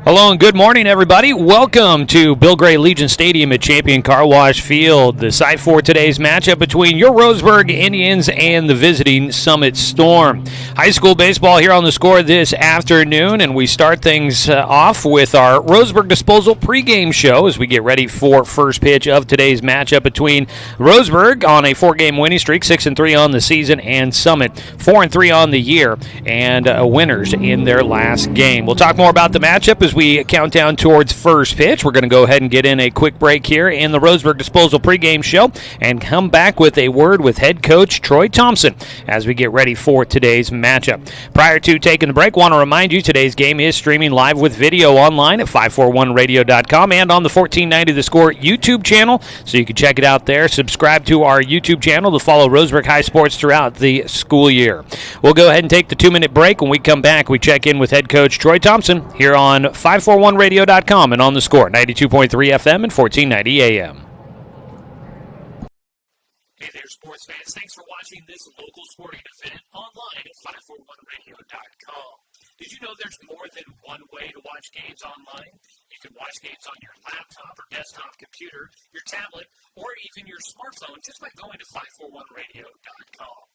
Hello and good morning, everybody. Welcome to Bill Gray Legion Stadium at Champion Car Wash Field, the site for today's matchup between your Roseburg Indians and the visiting Summit Storm. High school baseball here on the Score this afternoon, and we start things off with our Roseburg Disposal pregame show as we get ready for first pitch of today's matchup between Roseburg on a 4-game winning streak, 6-3 on the season, and Summit 4-3 on the year, and winners in their last game. We'll talk more about the matchup as we count down towards first pitch. We're going to go ahead and get in a quick break here in the Roseburg Disposal pregame show and come back with a word with head coach Troy Thompson as we get ready for today's matchup. Prior to taking the break, want to remind you today's game is streaming live with video online at 541radio.com and on the 1490 The Score YouTube channel, so you can check it out there. Subscribe to our YouTube channel to follow Roseburg High Sports throughout the school year. We'll go ahead and take the 2-minute break. When we come back, we check in with head coach Troy Thompson here on 541radio.com and on the Score, 92.3 FM and 1490 AM. Hey there, sports fans. Thanks for watching this local sporting event online at 541radio.com. Did you know there's more than one way to watch games online? You can watch games on your laptop or desktop computer, your tablet, or even your smartphone just by going to 541radio.com.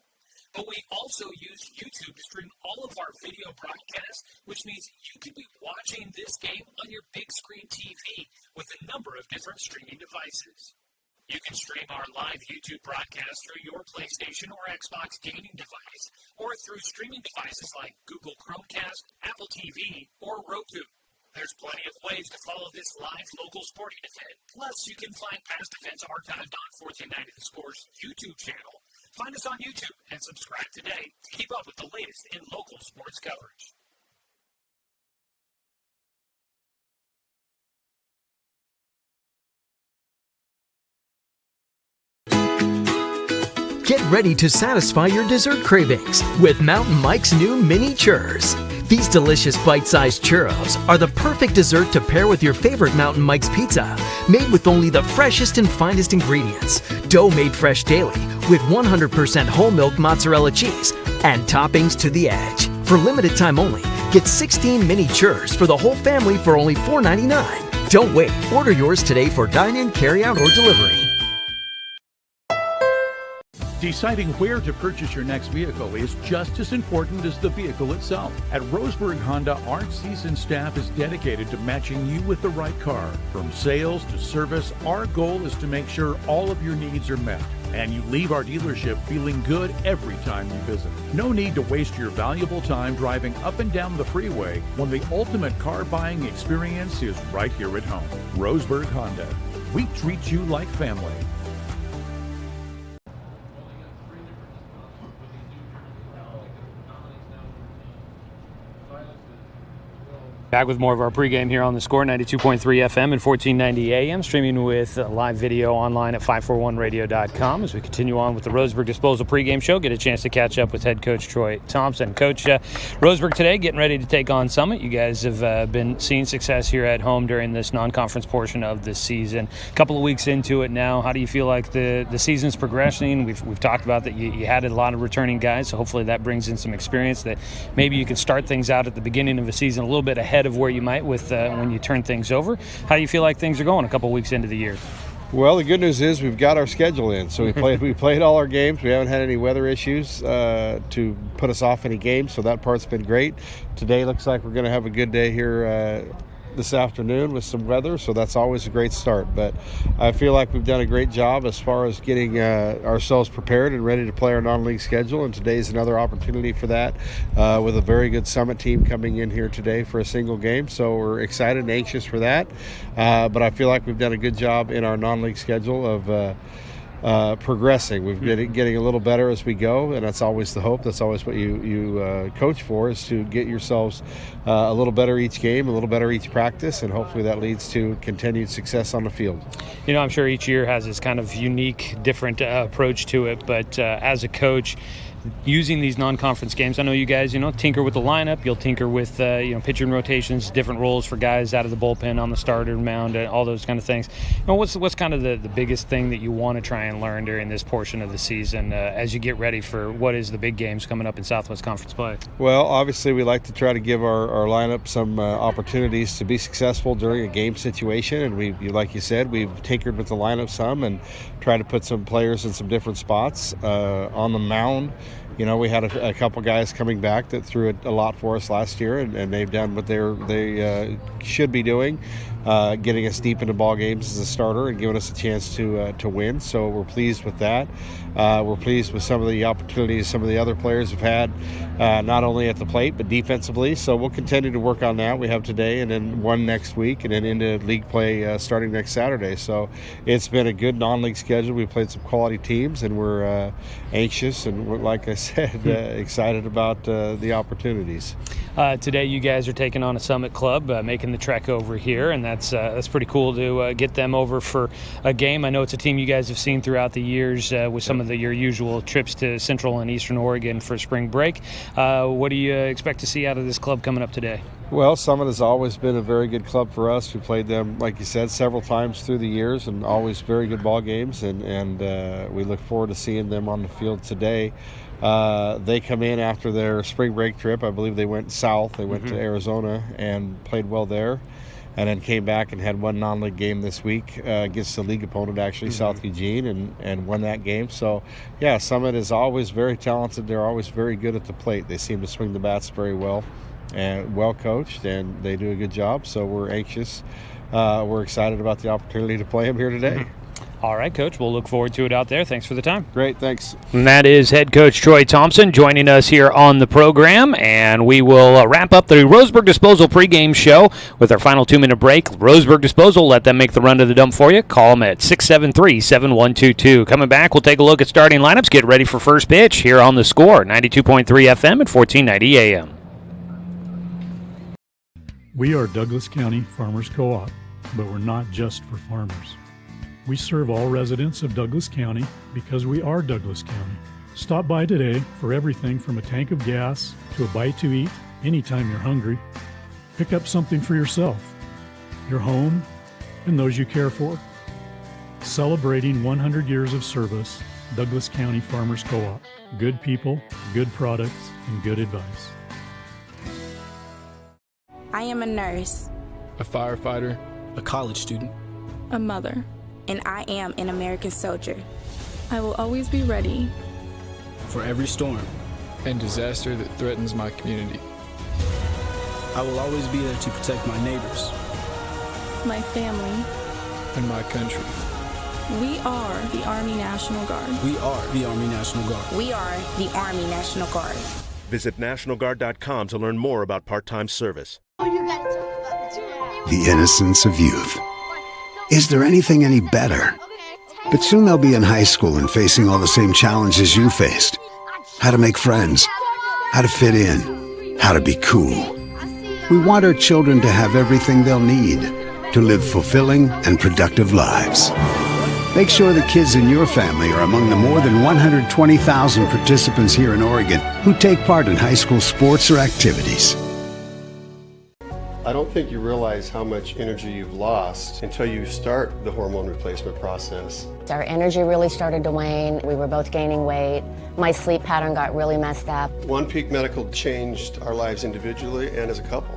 But we also use YouTube to stream all of our video broadcasts, which means you can be watching this game on your big screen TV with a number of different streaming devices. You can stream our live YouTube broadcast through your PlayStation or Xbox gaming device, or through streaming devices like Google Chromecast, Apple TV, or Roku. There's plenty of ways to follow this live local sporting event. Plus, you can find past events archived on 1490 The Score's YouTube channel. Find us on YouTube and subscribe today to keep up with the latest in local sports coverage. Get ready to satisfy your dessert cravings with Mountain Mike's new mini churros. These delicious bite-sized churros are the perfect dessert to pair with your favorite Mountain Mike's pizza, made with only the freshest and finest ingredients, dough made fresh daily with 100% whole milk mozzarella cheese, and toppings to the edge. For limited time only, get 16 mini churros for the whole family for only $4.99. Don't wait. Order yours today for dine-in, carry-out, or delivery. Deciding where to purchase your next vehicle is just as important as the vehicle itself. At Roseburg Honda, our seasoned staff is dedicated to matching you with the right car. From sales to service, our goal is to make sure all of your needs are met, and you leave our dealership feeling good every time you visit. No need to waste your valuable time driving up and down the freeway when the ultimate car buying experience is right here at home. Roseburg Honda. We treat you like family. Back with more of our pregame here on the Score, 92.3 FM and 1490 AM, streaming with live video online at 541radio.com as we continue on with the Roseburg Disposal pregame show. Get a chance to catch up with head coach Troy Thompson. Coach, Roseburg today getting ready to take on Summit. You guys have been seeing success here at home during this non-conference portion of the season. A couple of weeks into it now, how do you feel like the season's progressing? We've talked about that you had a lot of returning guys, so hopefully that brings in some experience that maybe you can start things out at the beginning of the season a little bit ahead of where you might with when you turn things over. How do you feel like things are going a couple weeks into the year? Well, the good news is we've got our schedule in. So we played all our games. We haven't had any weather issues to put us off any games, so that part's been great. Today looks like we're going to have a good day here this afternoon with some weather, so that's always a great start. But I feel like we've done a great job as far as getting ourselves prepared and ready to play our non-league schedule, and today's another opportunity for that with a very good Summit team coming in here today for a single game. So we're excited and anxious for that. But I feel like we've done a good job in our non-league schedule of progressing. We've been getting a little better as we go, and that's always the hope. That's always what you coach for, is to get yourselves a little better each game, a little better each practice, and hopefully that leads to continued success on the field. You know, I'm sure each year has this kind of unique, different approach to it, but as a coach, using these non-conference games. I know you guys, tinker with the lineup. You'll tinker with, pitching rotations, different roles for guys out of the bullpen on the starter mound, all those kind of things. What's kind of the biggest thing that you want to try and learn during this portion of the season as you get ready for what is the big games coming up in Southwest Conference play? Well, obviously we like to try to give our lineup some opportunities to be successful during a game situation, and like you said, we've tinkered with the lineup some and tried to put some players in some different spots. On the mound, we had a couple guys coming back that threw it a lot for us last year, and they've done what they should be doing, getting us deep into ball games as a starter and giving us a chance to win. So we're pleased with that. We're pleased with some of the opportunities some of the other players have had, not only at the plate but defensively. So we'll continue to work on that. We have today and then one next week and then into league play starting next Saturday. So it's been a good non-league schedule. We played some quality teams, and we're anxious and we're, like I said, excited about the opportunities. Today you guys are taking on a Summit club, making the trek over here, and that's pretty cool to get them over for a game. I know it's a team you guys have seen throughout the years with some of your usual trips to Central and Eastern Oregon for spring break. What do you expect to see out of this club coming up today? Well, Summit has always been a very good club for us. We played them, like you said, several times through the years, and always very good ball games, and we look forward to seeing them on the field today. They come in after their spring break trip. I believe they went south. They went to Arizona and played well there, and then came back and had one non-league game this week against the league opponent, actually, South Eugene, and won that game. So, yeah, Summit is always very talented. They're always very good at the plate. They seem to swing the bats very well and well coached, and they do a good job. So we're anxious. We're excited about the opportunity to play them here today. All right, Coach. We'll look forward to it out there. Thanks for the time. Great, thanks. And that is head coach Troy Thompson joining us here on the program, and we will wrap up the Roseburg Disposal pregame show with our final 2-minute break. Roseburg Disposal, let them make the run to the dump for you. Call them at 673-7122. Coming back, we'll take a look at starting lineups, get ready for first pitch here on The Score, 92.3 FM at 1490 AM. We are Douglas County Farmers Co-op, but we're not just for farmers. We serve all residents of Douglas County because we are Douglas County. Stop by today for everything from a tank of gas to a bite to eat anytime you're hungry. Pick up something for yourself, your home, and those you care for. Celebrating 100 years of service, Douglas County Farmers Co-op. Good people, good products, and good advice. I am a nurse, a firefighter, a college student, a mother, and I am an American soldier. I will always be ready for every storm and disaster that threatens my community. I will always be there to protect my neighbors, my family, and my country. We are the Army National Guard. We are the Army National Guard. We are the Army National Guard. Visit nationalguard.com to learn more about part-time service. The innocence of youth. Is there anything any better? But soon they'll be in high school and facing all the same challenges you faced. How to make friends, how to fit in, how to be cool. We want our children to have everything they'll need to live fulfilling and productive lives. Make sure the kids in your family are among the more than 120,000 participants here in Oregon who take part in high school sports or activities. I don't think you realize how much energy you've lost until you start the hormone replacement process. Our energy really started to wane. We were both gaining weight. My sleep pattern got really messed up. One Peak Medical changed our lives individually and as a couple.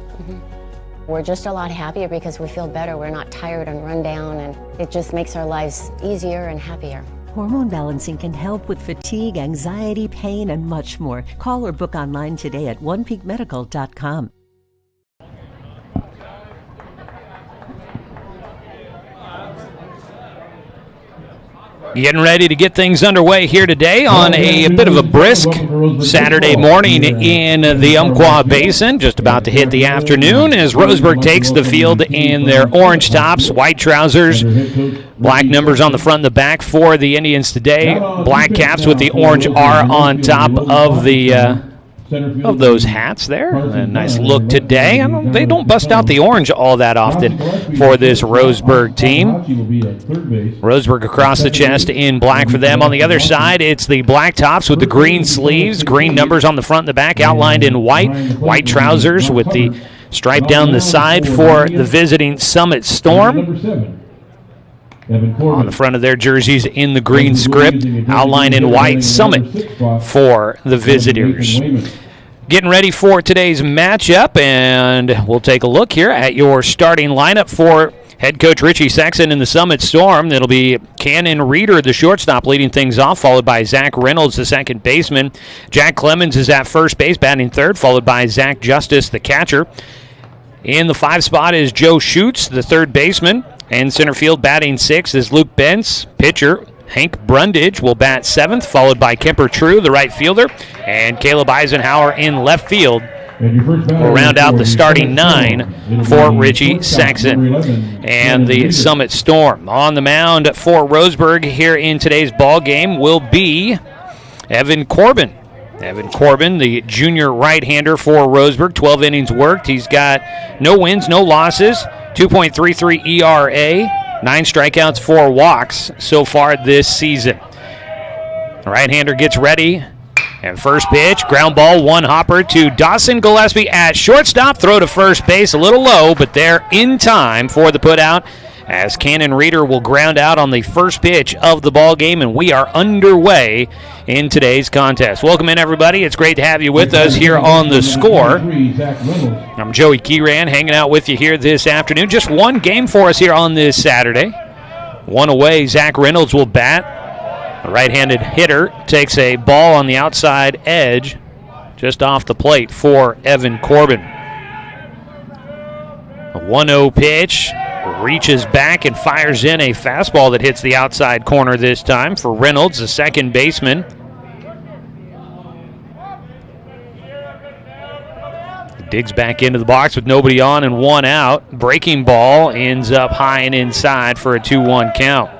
We're just a lot happier because we feel better. We're not tired and run down, and it just makes our lives easier and happier. Hormone balancing can help with fatigue, anxiety, pain, and much more. Call or book online today at onepeakmedical.com. Getting ready to get things underway here today on a bit of a brisk Saturday morning in the Umpqua Basin. Just about to hit the afternoon as Roseburg takes the field in their orange tops, white trousers, black numbers on the front and the back for the Indians today. Black caps with the orange R on top of the of those hats there. A nice look today. They don't bust out the orange all that often for this Roseburg team. Roseburg across the chest in black for them. On the other side, it's the black tops with the green sleeves, green numbers on the front and the back, outlined in white trousers with the stripe down the side for the visiting Summit Storm. On the front of their jerseys in the green script, outlined in white, Summit for the visitors. Getting ready for today's matchup, and we'll take a look here at your starting lineup for head coach Richie Sexton in the Summit Storm. It'll be Cannon Reeder, the shortstop, leading things off, followed by Zach Reynolds, the second baseman. Jack Clemons is at first base, batting third, followed by Zach Justice, the catcher. In the 5 spot is Joe Schutz, the third baseman. And center field batting 6 is Luke Bentz. Pitcher Hank Brundage will bat 7th, followed by Kemper True, the right fielder. And Caleb Eisenhower in left field will round out the starting 9 for Richie Sexton and the Summit Storm. On the mound for Roseburg here in today's ball game will be Evan Corbin. Evan Corbin, the junior right-hander for Roseburg, 12 innings worked. He's got no wins, no losses, 2.33 ERA, 9 strikeouts, 4 walks so far this season. The right-hander gets ready, and first pitch, ground ball, one hopper to Dawson Gillespie at shortstop. Throw to first base, a little low, but they're in time for the putout, as Cannon Reeder will ground out on the first pitch of the ball game, and we are underway in today's contest. Welcome in, everybody. It's great to have you with us here on The Score. I'm Joey Kieran, hanging out with you here this afternoon. Just one game for us here on this Saturday. One away, Zach Reynolds will bat. The right-handed hitter takes a ball on the outside edge just off the plate for Evan Corbin. A 1-0 pitch. Reaches back and fires in a fastball that hits the outside corner this time for Reynolds, the second baseman. Digs back into the box with nobody on and one out. Breaking ball ends up high and inside for a 2-1 count.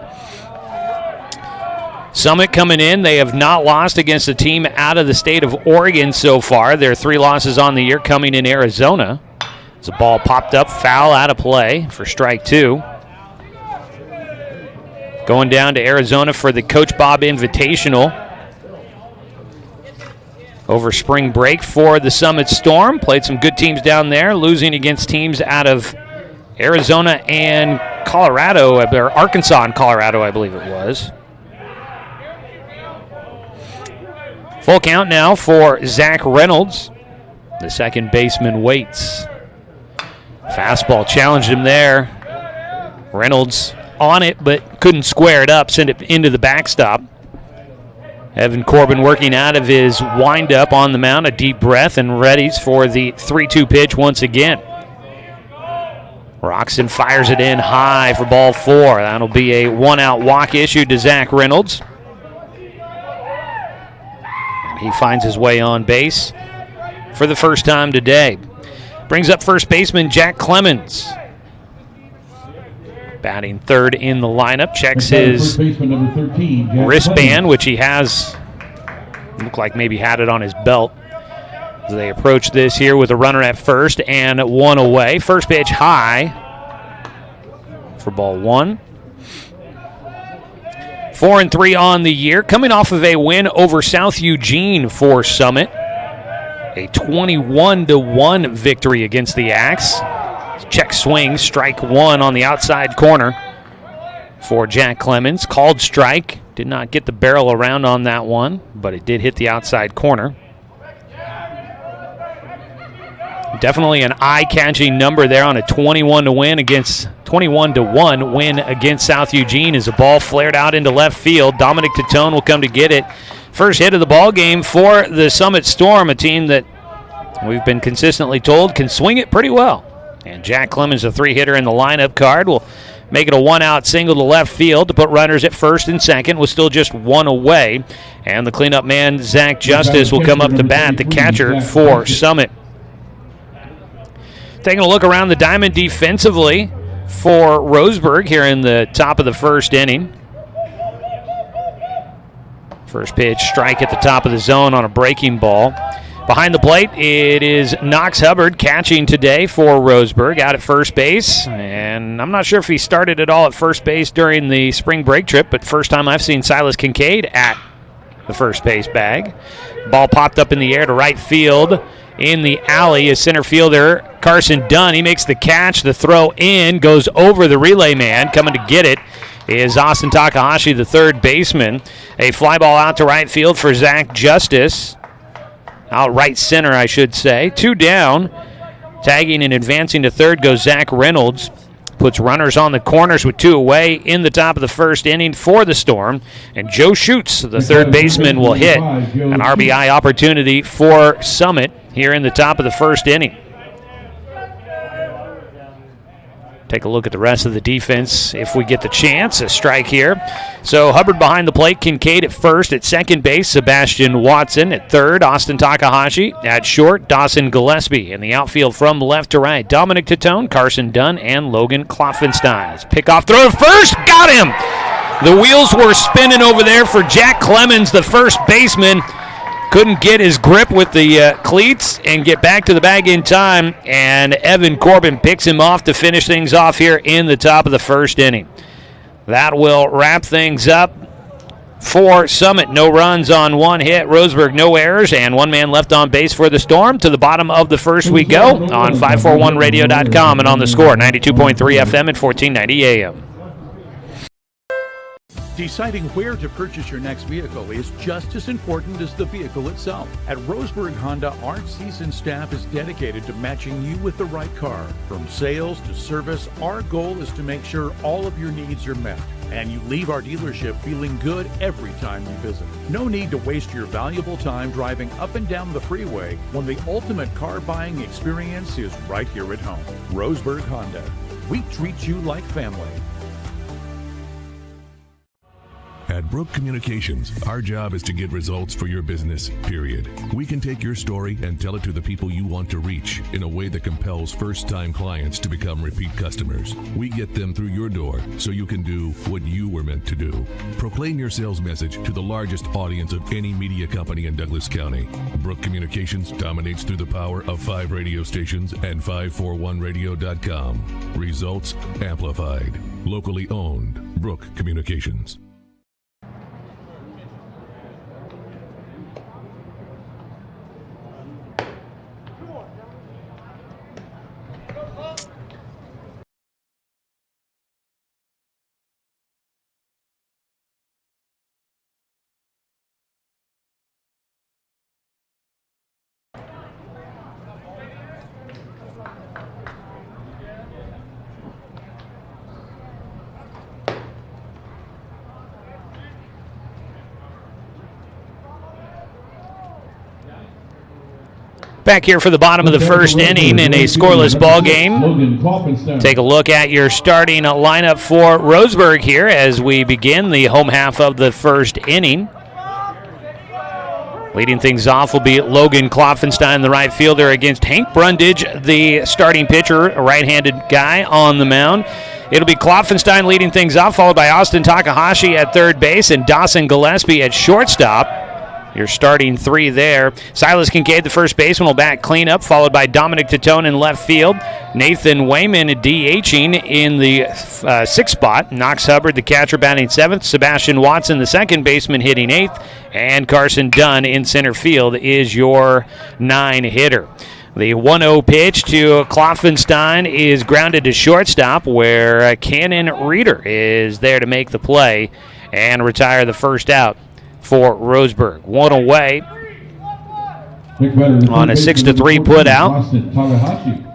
Summit coming in. They have not lost against a team out of the state of Oregon so far. Their 3 losses on the year coming in Arizona. The ball popped up, foul, out of play for strike 2. Going down to Arizona for the Coach Bob Invitational over spring break for the Summit Storm. Played some good teams down there, losing against teams out of Arizona and Colorado, or Arkansas and Colorado, I believe it was. Full count now for Zach Reynolds. The second baseman waits. Fastball challenged him there. Reynolds on it, but couldn't square it up, send it into the backstop. Evan Corbin working out of his windup on the mound, a deep breath, and readies for the 3-2 pitch once again. Roxon fires it in high for ball 4. That'll be a 1-out walk issued to Zach Reynolds. He finds his way on base for the first time today. Brings up first baseman Jack Clemons. Batting third in the lineup. Checks his wristband, which he has, looked like maybe had it on his belt. As they approach this here with a runner at first and 1 away. First pitch high for ball 1. 4-3 on the year. Coming off of a win over South Eugene for Summit. A 21-1 victory against the Axe. Check swing, strike 1 on the outside corner for Jack Clemons. Called strike. Did not get the barrel around on that one, but it did hit the outside corner. Definitely an eye-catching number there on a 21-1 win against South Eugene as the ball flared out into left field. Dominic Titone will come to get it. First hit of the ball game for the Summit Storm, a team that we've been consistently told can swing it pretty well. And Jack Clemons, a 3-hitter in the lineup card, will make it a 1-out single to left field to put runners at first and second with still just 1 away. And the cleanup man, Zach Justice, will come up to bat, the catcher for Summit. Taking a look around the diamond defensively for Roseburg here in the top of the first inning. First pitch, strike at the top of the zone on a breaking ball. Behind the plate, it is Knox Hubbard catching today for Roseburg out at first base. And I'm not sure if he started at all at first base during the spring break trip, but first time I've seen Silas Kincaid at the first base bag. Ball popped up in the air to right field. In the alley is center fielder Carson Dunn. He makes the catch. The throw in goes over the relay man. Coming to get it is Austin Takahashi, the third baseman. A fly ball out to right field for Zach Justice. Out right center, I should say. 2 down. Tagging and advancing to third goes Zach Reynolds. Puts runners on the corners with 2 away in the top of the first inning for the Storm. And Joe Schutz, the third baseman, will hit an RBI opportunity for Summit here in the top of the first inning. Take a look at the rest of the defense if we get the chance. A strike here. So Hubbard behind the plate, Kincaid at first. At second base, Sebastian Watson. At third, Austin Takahashi. At short, Dawson Gillespie. In the outfield from left to right, Dominic Tatone, Carson Dunn, and Logan Klopfenstein. Pickoff throw to first. Got him! The wheels were spinning over there for Jack Clemons, the first baseman. Couldn't get his grip with the cleats and get back to the bag in time, and Evan Corbin picks him off to finish things off here in the top of the first inning. That will wrap things up for Summit. No runs on 1 hit. Roseburg, no errors, and 1 man left on base for the Storm. To the bottom of the first we go on 541radio.com and on the Score, 92.3 FM at 1490 AM. Deciding where to purchase your next vehicle is just as important as the vehicle itself. At Roseburg Honda, our seasoned staff is dedicated to matching you with the right car. From sales to service, our goal is to make sure all of your needs are met, and you leave our dealership feeling good every time you visit. No need to waste your valuable time driving up and down the freeway when the ultimate car buying experience is right here at home. Roseburg Honda. We treat you like family. At Brooke Communications, our job is to get results for your business, period. We can take your story and tell it to the people you want to reach in a way that compels first-time clients to become repeat customers. We get them through your door so you can do what you were meant to do. Proclaim your sales message to the largest audience of any media company in Douglas County. Brooke Communications dominates through the power of 5 radio stations and 541radio.com. Results amplified. Locally owned. Brooke Communications. Back here for the bottom of the first inning in a scoreless ball game. Take a look at your starting lineup for Roseburg here as we begin the home half of the first inning. Leading things off will be Logan Klopfenstein, the right fielder, against Hank Brundage, the starting pitcher, a right-handed guy on the mound. It'll be Klopfenstein leading things off, followed by Austin Takahashi at third base and Dawson Gillespie at shortstop. Your starting 3 there. Silas Kincaid, the first baseman, will bat cleanup, followed by Dominic Tatone in left field. Nathan Wayman DHing in the 6th spot. Knox Hubbard, the catcher, batting 7th. Sebastian Watson, the second baseman, hitting 8th. And Carson Dunn in center field is your 9-hitter. The 1-0 pitch to Klopfenstein is grounded to shortstop, where Cannon Reeder is there to make the play and retire the first out for Roseburg. 1 away on a 6-3 put out.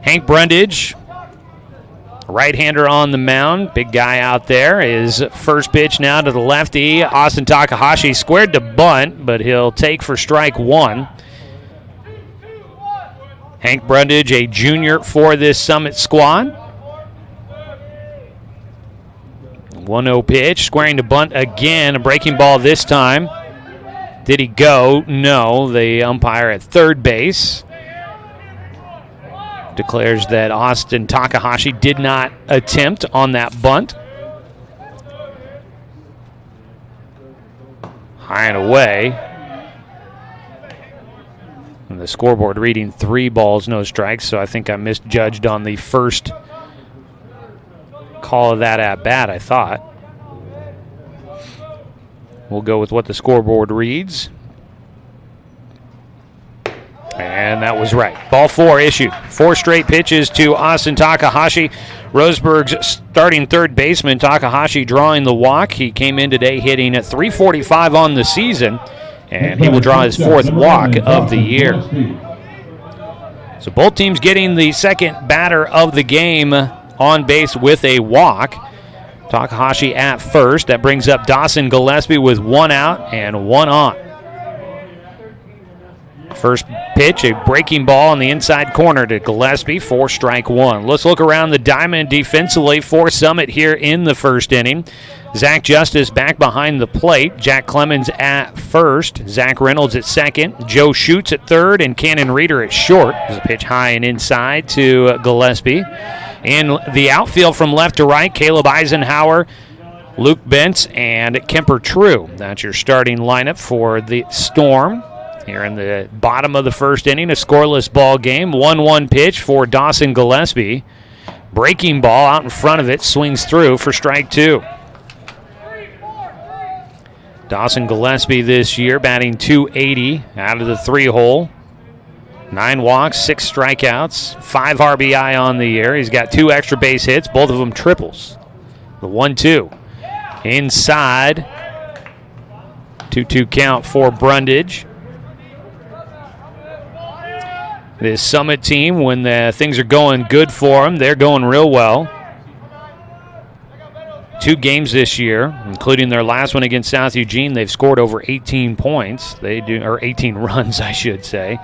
Hank Brundage, right-hander on the mound. Big guy out there. His first pitch now to the lefty. Austin Takahashi squared to bunt, but he'll take for strike 1. Hank Brundage, a junior for this Summit squad. 1-0 pitch, squaring to bunt again. A breaking ball this time. Did he go? No. The umpire at third base declares that Austin Takahashi did not attempt on that bunt. High and away. And the scoreboard reading 3 balls, no strikes, so I think I misjudged on the first call of that at bat, I thought. We'll go with what the scoreboard reads. And that was right. Ball 4 issued. 4 straight pitches to Austin Takahashi. Roseburg's starting third baseman, Takahashi, drawing the walk. He came in today hitting at .345 on the season, and he will draw his 4th walk of the year. So both teams getting the second batter of the game on base with a walk. Takahashi at first. That brings up Dawson Gillespie with 1 out and 1 on. First pitch, a breaking ball on the inside corner to Gillespie for strike 1. Let's look around the diamond defensively for Summit here in the first inning. Zach Justice back behind the plate. Jack Clemons at first. Zach Reynolds at second. Joe Schutz at third, and Cannon Reeder at short. There's a pitch high and inside to Gillespie. In the outfield from left to right, Caleb Eisenhower, Luke Bentz, and Kemper True. That's your starting lineup for the Storm. Here in the bottom of the first inning, a scoreless ball game. 1-1 pitch for Dawson Gillespie. Breaking ball out in front of it, swings through for strike 2. Dawson Gillespie this year batting .280 out of the 3-hole. 9 walks, 6 strikeouts, 5 RBI on the year. He's got 2 extra base hits, both of them triples. The 1-2. Inside. 2-2 count for Brundage. This Summit team, when things are going good for them, they're going real well. 2 games this year, including their last one against South Eugene, they've scored over 18 points. Or 18 runs, I should say.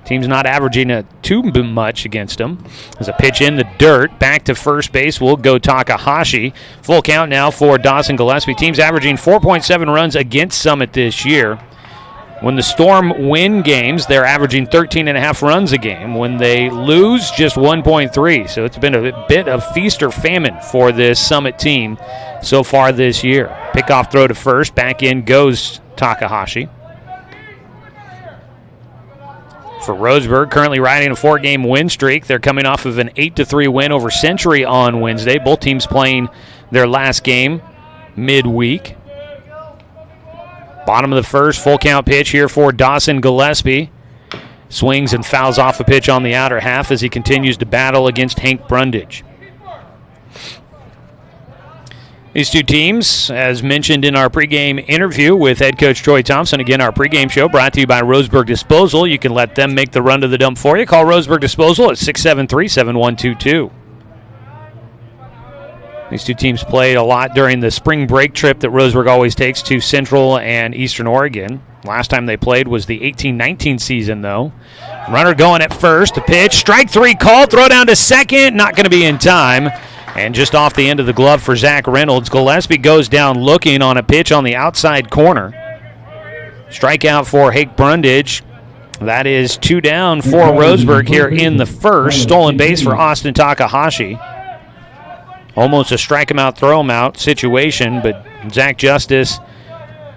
Team's not averaging too much against them. There's a pitch in the dirt. Back to first base will go Takahashi. Full count now for Dawson Gillespie. Team's averaging 4.7 runs against Summit this year. When the Storm win games, they're averaging 13.5 runs a game. When they lose, just 1.3. So it's been a bit of feast or famine for this Summit team so far this year. Pickoff throw to first. Back in goes Takahashi. For Roseburg, currently riding a 4-game win streak. They're coming off of an 8-3 win over Century on Wednesday. Both teams playing their last game midweek. Bottom of the first, full count pitch here for Dawson Gillespie. Swings and fouls off a pitch on the outer half as he continues to battle against Hank Brundage. These two teams, as mentioned in our pregame interview with head coach Troy Thompson, again, our pregame show brought to you by Roseburg Disposal. You can let them make the run to the dump for you. Call Roseburg Disposal at 673-7122. These two teams played a lot during the spring break trip that Roseburg always takes to Central and Eastern Oregon. Last time they played was the 18-19 season, though. Runner going at first. A pitch. Strike 3 called. Throw down to second. Not going to be in time. And just off the end of the glove for Zach Reynolds. Gillespie goes down looking on a pitch on the outside corner. Strikeout for Hank Brundage. That is 2 down for Roseburg here in the first. Stolen base for Austin Takahashi. Almost a strike him out, throw him out situation, but Zach Justice,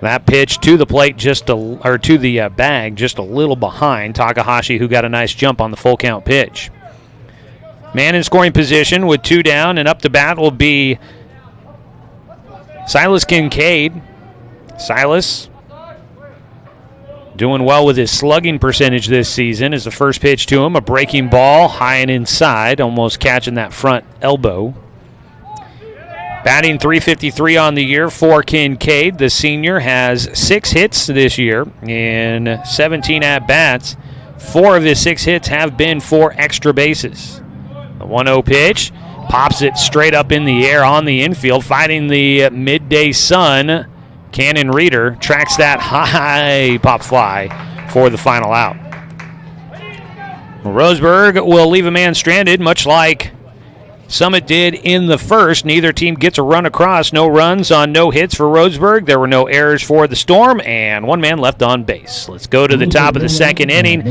that pitch to the plate to the bag just a little behind Takahashi, who got a nice jump on the full count pitch. Man in scoring position with 2 down, and up to bat will be Silas Kincaid. Silas doing well with his slugging percentage this season. Is the first pitch to him, a breaking ball, high and inside, almost catching that front elbow. Batting .353 on the year for Kincaid. The senior has 6 hits this year in 17 at-bats. 4 of his 6 hits have been for extra bases. The 1-0 pitch pops it straight up in the air on the infield, fighting the midday sun. Cannon Reeder tracks that high pop fly for the final out. Roseburg will leave a man stranded, much like Summit did in the first. Neither team gets a run across. No runs on no hits for Roseburg. There were no errors for the Storm, and 1 man left on base. Let's go to the top of the second inning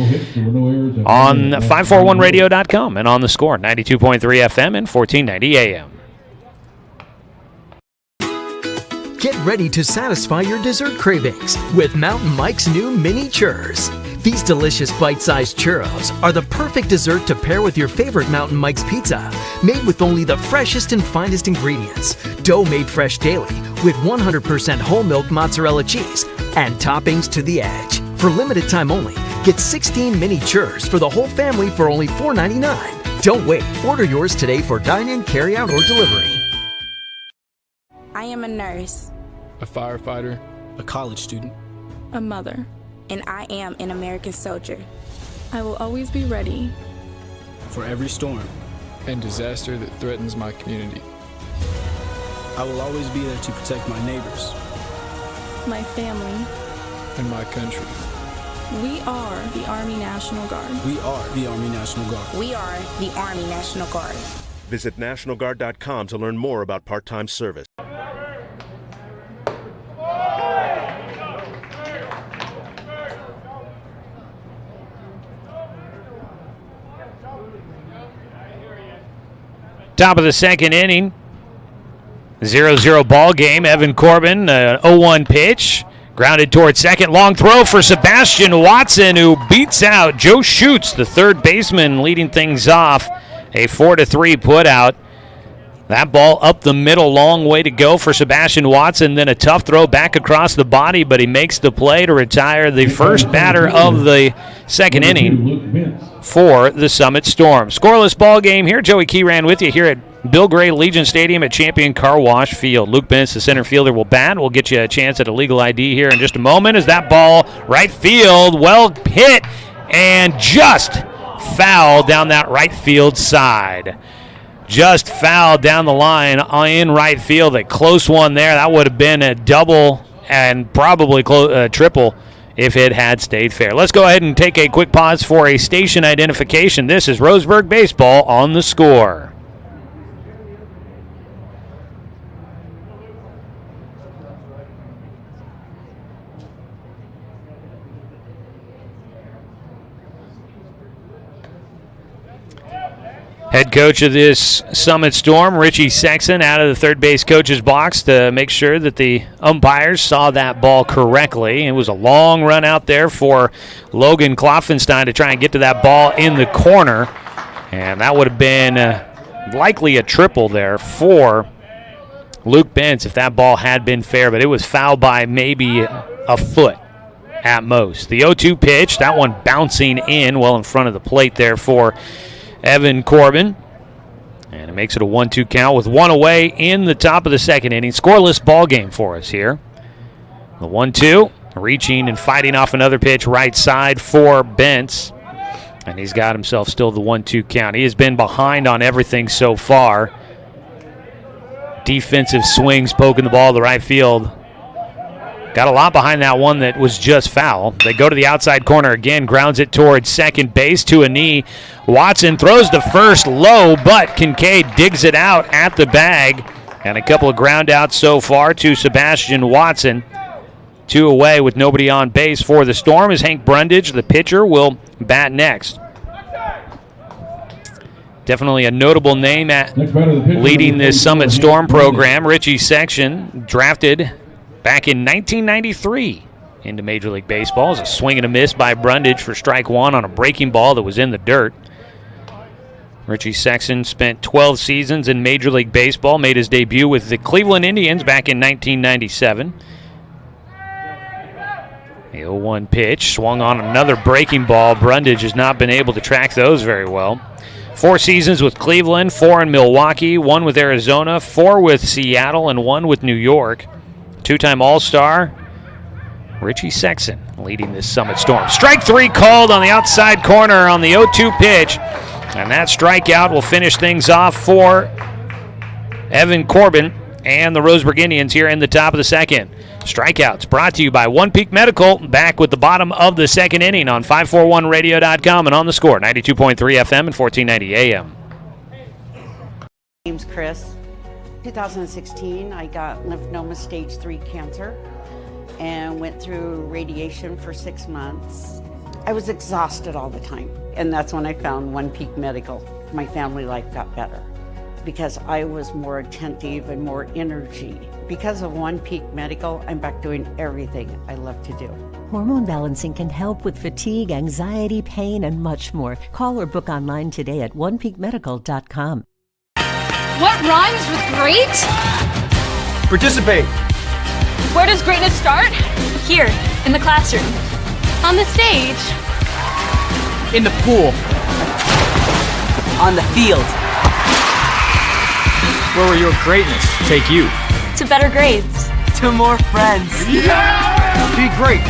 on 541radio.com and on the Score, 92.3 FM and 1490 AM. Get ready to satisfy your dessert cravings with Mountain Mike's new mini churs. These delicious bite-sized churros are the perfect dessert to pair with your favorite Mountain Mike's pizza. Made with only the freshest and finest ingredients. Dough made fresh daily with 100% whole milk mozzarella cheese and toppings to the edge. For limited time only, get 16 mini churros for the whole family for only $4.99. Don't wait. Order yours today for dine-in, carry-out, or delivery. I am a nurse. A firefighter. A college student. A mother. And I am an American soldier. I will always be ready. For every storm. And disaster that threatens my community. I will always be there to protect my neighbors. My family. And my country. We are the Army National Guard. We are the Army National Guard. We are the Army National Guard. Visit nationalguard.com to learn more about part-time service. Top of the second inning. 0-0 ball game. Evan Corbin, 0-1 pitch. Grounded toward second. Long throw for Sebastian Watson, who beats out Joe Schutz, the third baseman, leading things off. A 4-3 putout. That ball up the middle, long way to go for Sebastian Watson. Then a tough throw back across the body, but he makes the play to retire the first batter of the second inning for the Summit Storm. Scoreless ball game here. Joey Keyran with you here at Bill Gray Legion Stadium at Champion Car Wash Field. Luke Bentz, the center fielder, will bat. We'll get you a chance at a legal ID here in just a moment as that ball right field, well hit, and just foul down that right field side. Just fouled down the line in right field. A close one there. That would have been a double and probably triple if it had stayed fair. Let's go ahead and take a quick pause for a station identification. This is Roseburg Baseball on The Score. Head coach of this Summit Storm, Richie Sexton, out of the third base coach's box to make sure that the umpires saw that ball correctly. It was a long run out there for Logan Klopfenstein to try and get to that ball in the corner. And that would have been likely a triple there for Luke Bentz if that ball had been fair. But it was fouled by maybe a foot at most. The 0-2 pitch, that one bouncing in well in front of the plate there for Evan Corbin. And it makes it a 1-2 count with one away in the top of the second inning. Scoreless ball game for us here. The 1-2, reaching and fighting off another pitch right side for Bentz. And he's got himself still the 1-2 count. He has been behind on everything so far. Defensive swings poking the ball to right field. Got a lot behind that one that was just foul. They go to the outside corner again, grounds it towards second base to a knee. Watson throws the first low, but Kincaid digs it out at the bag. And a couple of ground outs so far to Sebastian Watson. 2 away with nobody on base for the Storm as Hank Brundage, the pitcher, will bat next. Definitely a notable name at leading this Summit Storm program. Richie Sexton, drafted back in 1993 into Major League Baseball. It was a swing and a miss by Brundage for strike one on a breaking ball that was in the dirt. Richie Sexton spent 12 seasons in Major League Baseball, made his debut with the Cleveland Indians back in 1997. The 0-1 pitch, swung on another breaking ball. Brundage has not been able to track those very well. 4 seasons with Cleveland, 4 in Milwaukee, 1 with Arizona, 4 with Seattle, and 1 with New York. 2-time All-Star, Richie Sexton leading this Summit Storm. Strike 3 called on the outside corner on the 0-2 pitch. And that strikeout will finish things off for Evan Corbin and the Roseburg Indians here in the top of the second. Strikeouts brought to you by One Peak Medical. Back with the bottom of the second inning on 541radio.com and on the Score, 92.3 FM and 1490 AM. Name's Chris. 2016, I got lymphoma stage 3 cancer and went through radiation for 6 months. I was exhausted all the time, and that's when I found One Peak Medical. My family life got better because I was more attentive and more energy. Because of One Peak Medical, I'm back doing everything I love to do. Hormone balancing can help with fatigue, anxiety, pain, and much more. Call or book online today at onepeakmedical.com. What rhymes with great? Participate. Where does greatness start? Here, in the classroom. On the stage. In the pool. On the field. Where will your greatness take you? To better grades. To more friends. Yeah! Be great.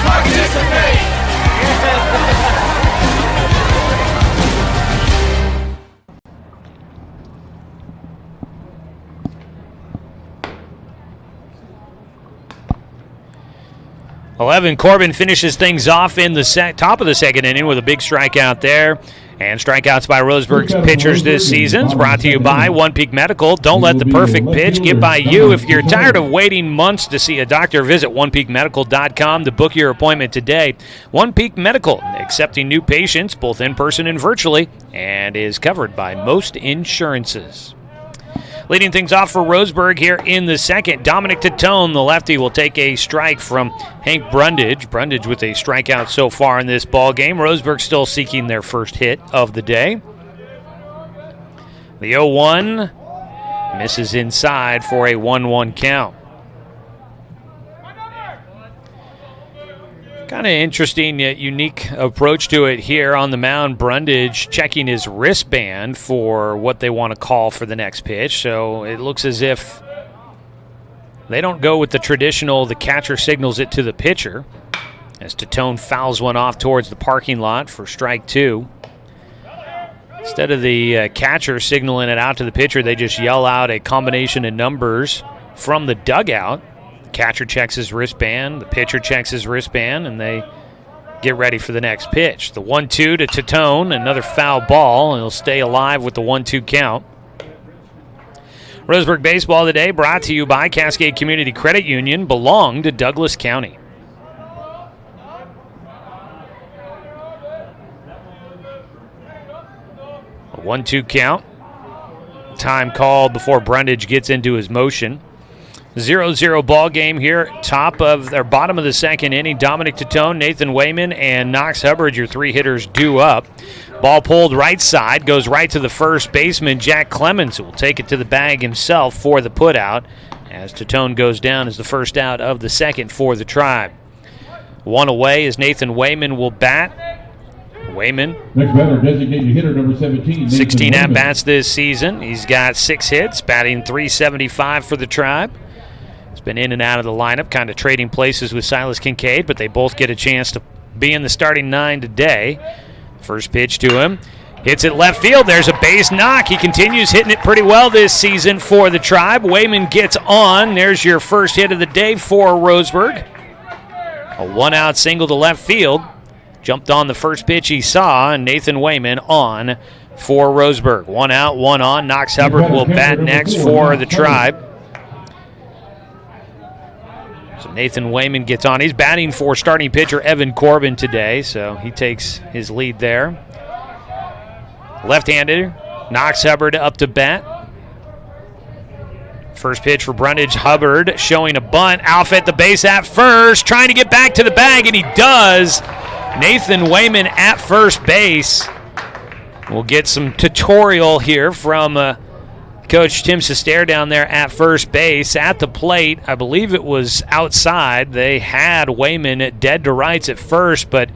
Participate! 11, Corbin finishes things off in the top of the second inning with a big strikeout there. And strikeouts by Roseburg's pitchers this season is brought to you by One Peak Medical. Don't let the perfect pitch get by you. If you're tired of waiting months to see a doctor, visit onepeakmedical.com to book your appointment today. One Peak Medical, accepting new patients both in person and virtually, and is covered by most insurances. Leading things off for Roseburg here in the second, Dominic Tatone, the lefty, will take a strike from Hank Brundage. Brundage with a strikeout so far in this ball game. Roseburg still seeking their first hit of the day. The 0-1 misses inside for a 1-1 count. Kind of interesting yet unique approach to it here on the mound. Brundage checking his wristband for what they want to call for the next pitch. So it looks as if they don't go with the traditional, the catcher signals it to the pitcher, as Tatone fouls one off towards the parking lot for strike two. Instead of the catcher signaling it out to the pitcher, they just yell out a combination of numbers from the dugout. Catcher checks his wristband, the pitcher checks his wristband, and they get ready for the next pitch. The 1-2 to Tatone, another foul ball, and he'll stay alive with the 1-2 count. Roseburg Baseball today brought to you by Cascade Community Credit Union, belong to Douglas County. A 1-2 count. Time called before Brundage gets into his motion. 0-0 ball game here. Bottom of the second inning. Dominic Tatone, Nathan Wayman, and Knox Hubbard, your three hitters, due up. Ball pulled right side, goes right to the first baseman, Jack Clemons, who will take it to the bag himself for the putout, as Tatone goes down as the first out of the second for the Tribe. One away as Nathan Wayman will bat. Wayman, next batter, designated hitter number 17. 16 at-bats this season. He's got 6 hits, batting .375 for the Tribe. He's been in and out of the lineup, kind of trading places with Silas Kincaid, but they both get a chance to be in the starting 9 today. First pitch to him. Hits it left field. There's a base knock. He continues hitting it pretty well this season for the Tribe. Wayman gets on. There's your first hit of the day for Roseburg. A one-out single to left field. Jumped on the first pitch he saw, and Nathan Wayman on for Roseburg. 1 out, 1 on. Knox Hubbard will bat next for the Tribe. So Nathan Wayman gets on. He's batting for starting pitcher Evan Corbin today, so he takes his lead there. Left-handed, Knox Hubbard up to bat. First pitch for Brundage. Hubbard showing a bunt. Alf at the base at first, trying to get back to the bag, and he does. Nathan Wayman at first base. We'll get some tutorial here from Coach Tim Sestair down there at first base. At the plate, I believe it was outside. They had Wayman dead to rights at first, but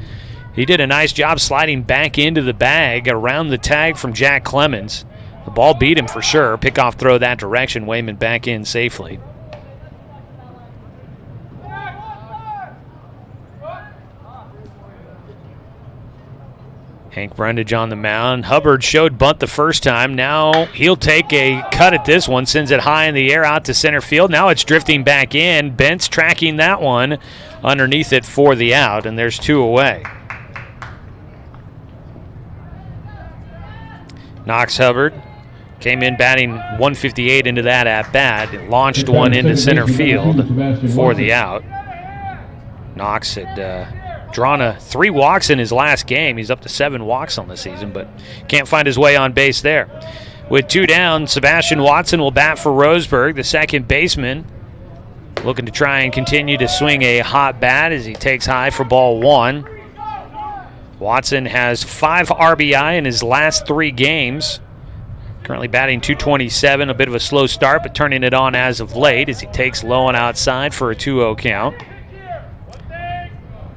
he did a nice job sliding back into the bag around the tag from Jack Clemons. The ball beat him for sure. Pickoff throw that direction. Wayman back in safely. Hank Brundage on the mound. Hubbard showed bunt the first time. Now he'll take a cut at this one. Sends it high in the air out to center field. Now it's drifting back in. Bent's tracking that one underneath it for the out, and there's 2 away. Knox Hubbard came in batting 158 into that at-bat. Launched one into center field for the out. Knox had drawn 3 walks in his last game. He's up to 7 walks on the season, but can't find his way on base there. With 2 down, Sebastian Watson will bat for Roseburg. The second baseman looking to try and continue to swing a hot bat as he takes high for ball 1. Watson has 5 RBI in his last 3 games. Currently batting .227, a bit of a slow start, but turning it on as of late as he takes low and outside for a 2-0 count.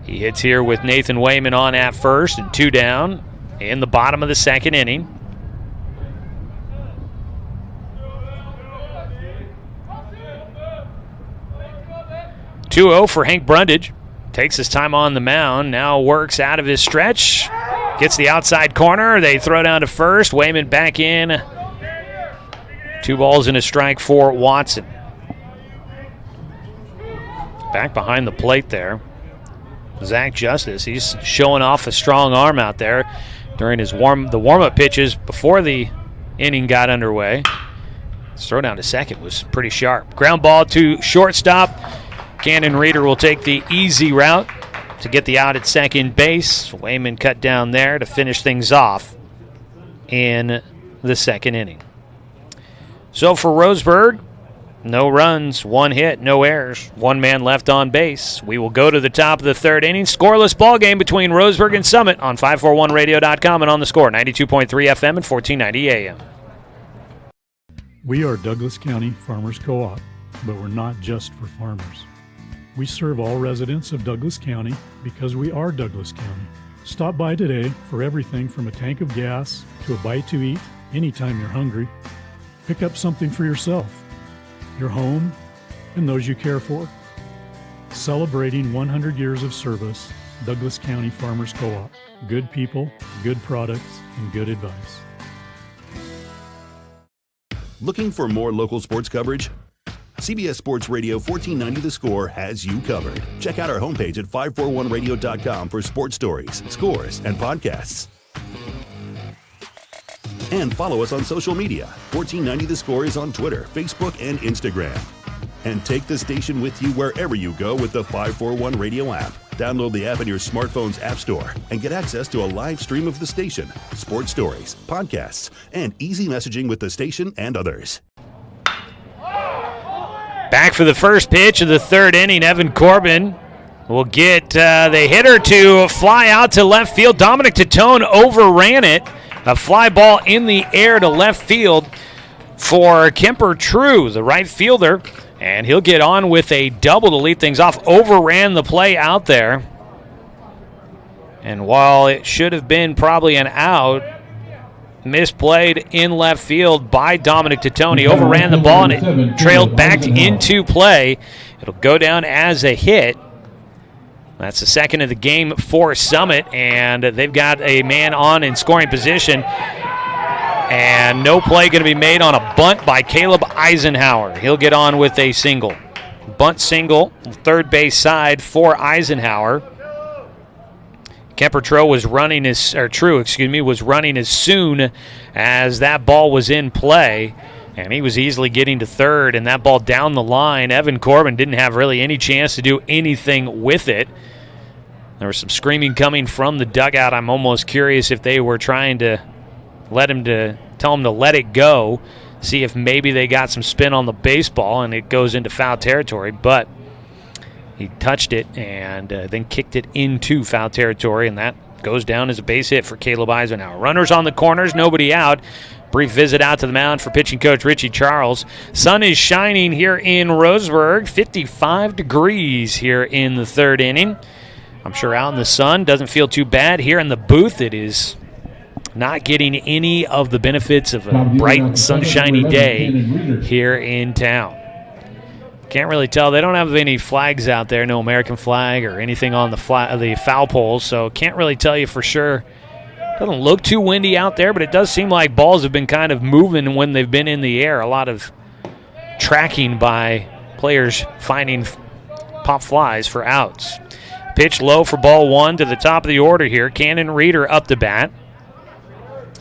He hits here with Nathan Wayman on at first and 2 down in the bottom of the second inning. .2-0 for Hank Brundage. Takes his time on the mound, now works out of his stretch. Gets the outside corner. They throw down to first. Wayman back in. 2 balls and a strike for Watson. Back behind the plate there, Zach Justice. He's showing off a strong arm out there during his warm-up pitches before the inning got underway. His throw down to second was pretty sharp. Ground ball to shortstop. Cannon Reeder will take the easy route to get the out at second base. Wayman cut down there to finish things off in the second inning. So for Roseburg, no runs, 1 hit, no errors, 1 man left on base. We will go to the top of the 3rd inning. Scoreless ball game between Roseburg and Summit on 541radio.com and on the Score, 92.3 FM and 1490 AM. We are Douglas County Farmers Co-op, but we're not just for farmers. We serve all residents of Douglas County because we are Douglas County. Stop by today for everything from a tank of gas to a bite to eat anytime you're hungry. Pick up something for yourself, your home, and those you care for. Celebrating 100 years of service, Douglas County Farmers Co-op. Good people, good products, and good advice. Looking for more local sports coverage? CBS Sports Radio 1490 The Score has you covered. Check out our homepage at 541radio.com for sports stories, scores, and podcasts. And follow us on social media. 1490 The Score is on Twitter, Facebook, and Instagram. And take the station with you wherever you go with the 541 Radio app. Download the app in your smartphone's app store and get access to a live stream of the station, sports stories, podcasts, and easy messaging with the station and others. Back for the first pitch of the 3rd inning, Evan Corbin will get the hitter to fly out to left field. Dominic Titone overran it. A fly ball in the air to left field for Kemper True, the right fielder. And he'll get on with a double to lead things off. Overran the play out there. And while it should have been probably an out, misplayed in left field by Dominic Titone. Overran the ball and it trailed back into play. It'll go down as a hit. That's the second of the game for Summit, and they've got a man on in scoring position. And no play going to be made on a bunt by Caleb Eisenhower. He'll get on with a single. Bunt single, 3rd base side for Eisenhower. Kemper True was running as soon as that ball was in play, and he was easily getting to 3rd, and that ball down the line. Evan Corbin didn't have really any chance to do anything with it. There was some screaming coming from the dugout. I'm almost curious if they were trying to tell him to let it go, see if maybe they got some spin on the baseball and it goes into foul territory, but he touched it and then kicked it into foul territory, and that goes down as a base hit for Caleb Eisenhower. Runners on the corners, nobody out. Brief visit out to the mound for pitching coach Richie Charles. Sun is shining here in Roseburg, 55 degrees here in the 3rd inning. I'm sure out in the sun doesn't feel too bad. Here in the booth, it is not getting any of the benefits of a bright, sunshiny day here in town. Can't really tell. They don't have any flags out there, no American flag or anything on the foul poles, so can't really tell you for sure. Doesn't look too windy out there, but it does seem like balls have been kind of moving when they've been in the air. A lot of tracking by players finding pop flies for outs. Pitch low for ball 1 to the top of the order here. Cannon Reeder up to bat.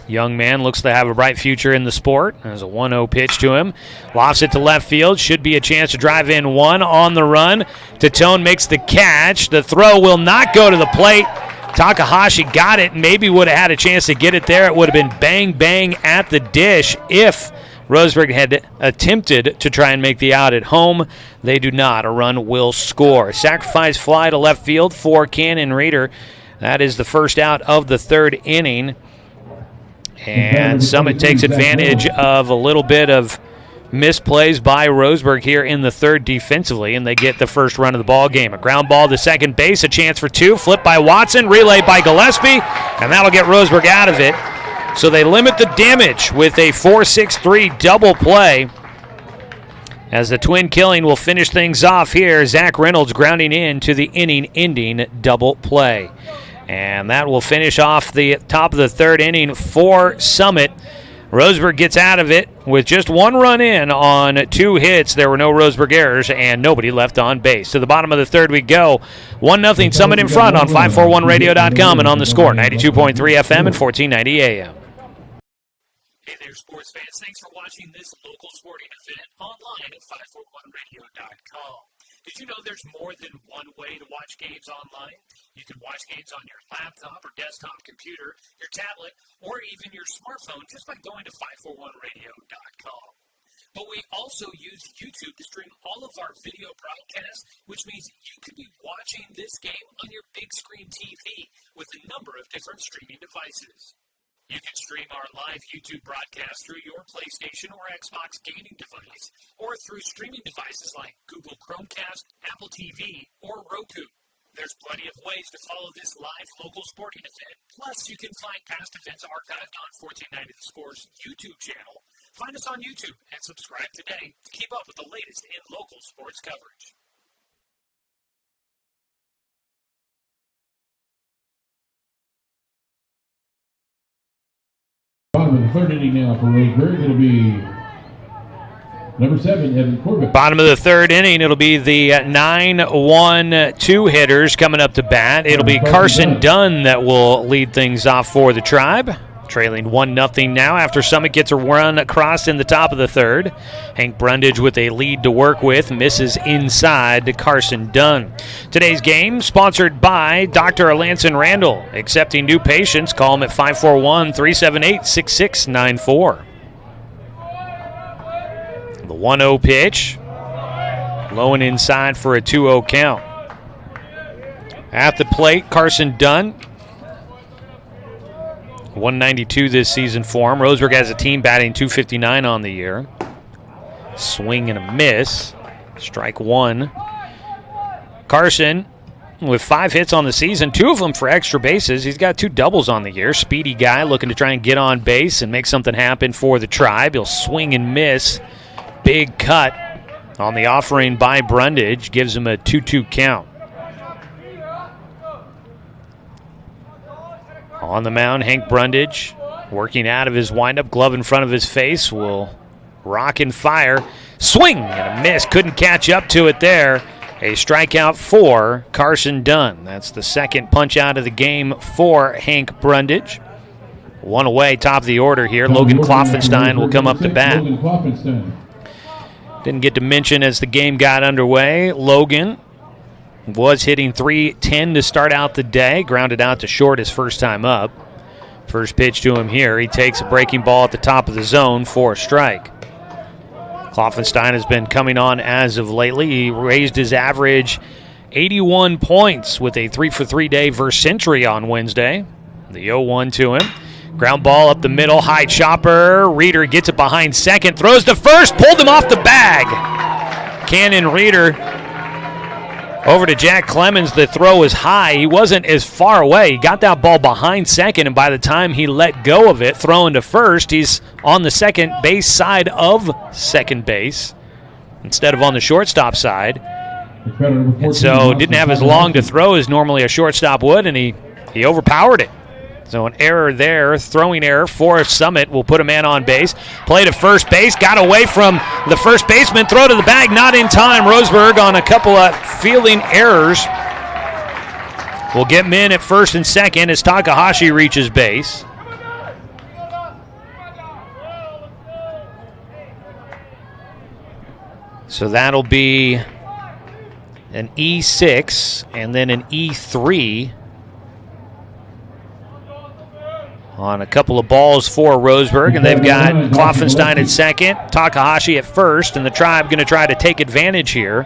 Young man looks to have a bright future in the sport. There's a 1-0 pitch to him. Lofts it to left field. Should be a chance to drive in 1 on the run. Titone makes the catch. The throw will not go to the plate. Takahashi got it. Maybe would have had a chance to get it there. It would have been bang, bang at the dish if Roseburg had attempted to try and make the out at home. They do not. A run will score. Sacrifice fly to left field for Cannon Reeder. That is the first out of the third inning. And Summit takes advantage of a little bit of misplays by Roseburg here in the third defensively, and they get the first run of the ball game. A ground ball to second base, a chance for two, flipped by Watson, relayed by Gillespie, and that'll get Roseburg out of it. So they limit the damage with a 4-6-3 double play. As the twin killing will finish things off here, Zach Reynolds grounding in to the inning-ending double play. And that will finish off the top of the third inning for Summit. Roseburg gets out of it with just one run in on 2 hits. There were no Roseburg errors and nobody left on base. To the bottom of the third we go. 1-0 Summit in front on 541radio.com and on the score, 92.3 FM and 1490 AM. Hey there, sports fans. Thanks for watching this local sporting event online at 541radio.com. Did you know there's more than one way to watch games online? You can watch games on your laptop or desktop computer, your tablet, or even your smartphone just by going to 541radio.com. But we also use YouTube to stream all of our video broadcasts, which means you could be watching this game on your big screen TV with a number of different streaming devices. You can stream our live YouTube broadcast through your PlayStation or Xbox gaming device, or through streaming devices like Google Chromecast, Apple TV, or Roku. There's plenty of ways to follow this live local sporting event. Plus, you can find past events archived on 1490 The Score's YouTube channel. Find us on YouTube and subscribe today to keep up with the latest in local sports coverage. Bottom of the third inning now for Roseburg. It'll be number 7, Evan Corbett. Bottom of the third inning, it'll be the 9-1-2 hitters coming up to bat. It'll be Carson Dunn that will lead things off for the Tribe. Trailing 1-0 now after Summit gets a run across in the top of the third. Hank Brundage with a lead to work with, misses inside to Carson Dunn. Today's game sponsored by Dr. Alanson Randall. Accepting new patients, call him at 541-378-6694. The 1-0 pitch, low and inside for a 2-0 count. At the plate, Carson Dunn. 192 this season for him. Roseburg has a team batting .259 on the year. Swing and a miss. Strike one. Carson with 5 hits on the season, 2 of them for extra bases. He's got 2 doubles on the year. Speedy guy looking to try and get on base and make something happen for the Tribe. He'll swing and miss. Big cut on the offering by Brundage. Gives him a 2-2 count. On the mound, Hank Brundage, working out of his windup, glove in front of his face, will rock and fire. Swing and a miss, couldn't catch up to it there. A strikeout for Carson Dunn. That's the second punch out of the game for Hank Brundage. One away, top of the order here. Logan Kloffenstein will come up to bat. Didn't get to mention as the game got underway, Logan was hitting .310 to start out the day. Grounded out to short his first time up. First pitch to him here. He takes a breaking ball at the top of the zone for a strike. Kloffenstein has been coming on as of lately. He raised his average 81 points with a 3-for-3 day versus Century on Wednesday. The 0-1 to him. Ground ball up the middle. High chopper. Reeder gets it behind second. Throws to first. Pulled him off the bag. Cannon Reeder over to Jack Clemons. The throw was high. He wasn't as far away. He got that ball behind second, and by the time he let go of it, throwing to first, he's on the second base side of second base instead of on the shortstop side. And so didn't have as long to throw as normally a shortstop would, and he overpowered it. So an error there, throwing error for Summit will put a man on base. Play to first base, got away from the first baseman, throw to the bag, not in time. Roseburg on a couple of fielding errors will get men at first and second as Takahashi reaches base. So that'll be an E6 and then an E3 on a couple of balls for Roseburg, and they've got Kloffenstein at second, Takahashi at first, and the Tribe going to try to take advantage here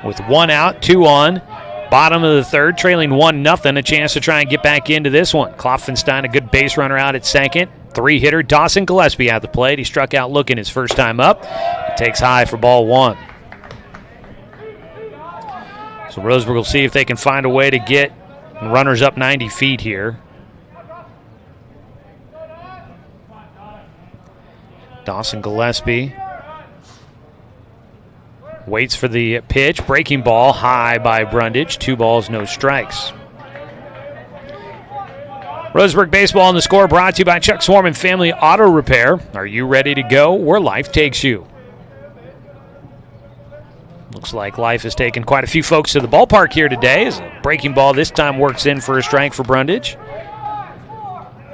with 1 out, 2 on. Bottom of the third, trailing 1-0, a chance to try and get back into this one. Kloffenstein, a good base runner out at second. 3-hitter Dawson Gillespie at the plate. He struck out looking his first time up. He takes high for ball 1. So Roseburg will see if they can find a way to get runners up 90 feet here. Dawson Gillespie waits for the pitch. Breaking ball high by Brundage. 2 balls, no strikes. Roseburg baseball on the score brought to you by Chuck Swarman Family Auto Repair. Are you ready to go where life takes you? Looks like life has taken quite a few folks to the ballpark here today as a breaking ball this time works in for a strike for Brundage.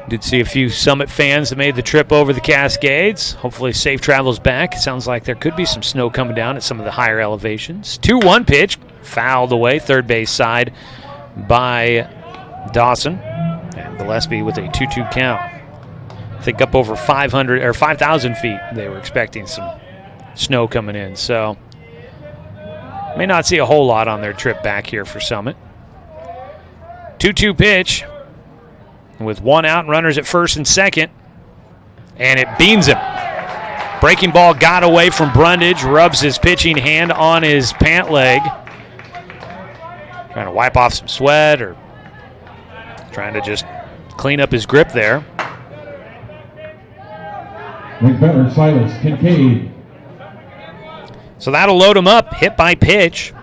Did see a few Summit fans that made the trip over the Cascades. Hopefully safe travels back. Sounds like there could be some snow coming down at some of the higher elevations. 2-1 pitch, fouled away, third base side by Dawson. And Gillespie with a 2-2 count. I think up over 500 or 5,000 feet they were expecting some snow coming in. So may not see a whole lot on their trip back here for Summit. 2-2 pitch with 1 out and runners at first and second. And it beans him. Breaking ball got away from Brundage, rubs his pitching hand on his pant leg. Trying to wipe off some sweat or trying to just clean up his grip there. Next batter, Silas Kincaid. So that'll load him up, hit by pitch.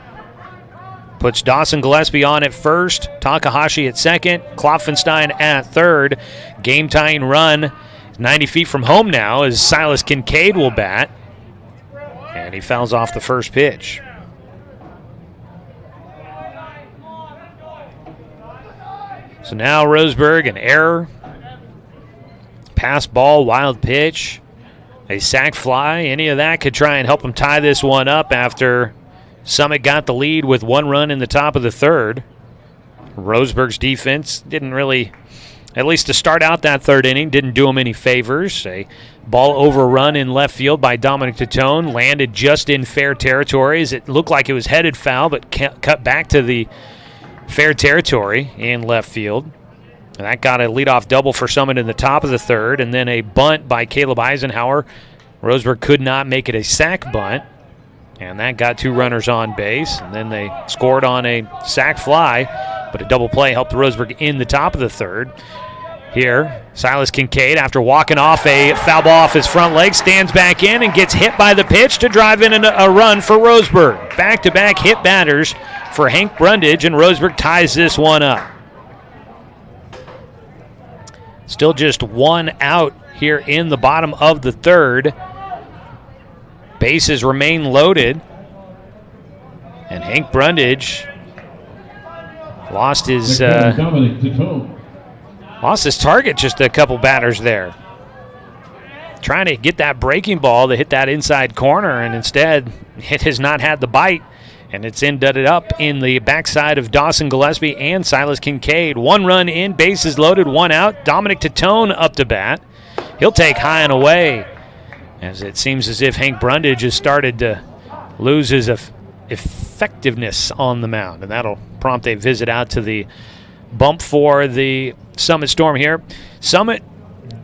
Puts Dawson Gillespie on at first, Takahashi at second, Kloffenstein at third. Game-tying run 90 feet from home now as Silas Kincaid will bat. And he fouls off the first pitch. So now Roseburg, an error. Pass ball, wild pitch, a sac fly. Any of that could try and help him tie this one up after Summit got the lead with 1 run in the top of the third. Roseburg's defense didn't really, at least to start out that third inning, didn't do him any favors. A ball overrun in left field by Dominic Titone landed just in fair territory as it looked like it was headed foul, but cut back to the fair territory in left field. And that got a leadoff double for Summit in the top of the third, and then a bunt by Caleb Eisenhower. Roseburg could not make it a sac bunt. And that got 2 runners on base. And then they scored on a sac fly, but a double play helped Roseburg in the top of the third. Here, Silas Kincaid, after walking off a foul ball off his front leg, stands back in and gets hit by the pitch to drive in a run for Roseburg. Back-to-back hit batters for Hank Brundage, and Roseburg ties this one up. Still just 1 out here in the bottom of the third. Bases remain loaded. And Hank Brundage lost his target just a couple batters there. Trying to get that breaking ball to hit that inside corner, and instead it has not had the bite, and it's ended up in the backside of Dawson Gillespie and Silas Kincaid. 1 run in, bases loaded, 1 out. Dominic Titone up to bat. He'll take high and away, as it seems as if Hank Brundage has started to lose his effectiveness on the mound, and that'll prompt a visit out to the bump for the Summit Storm here. Summit,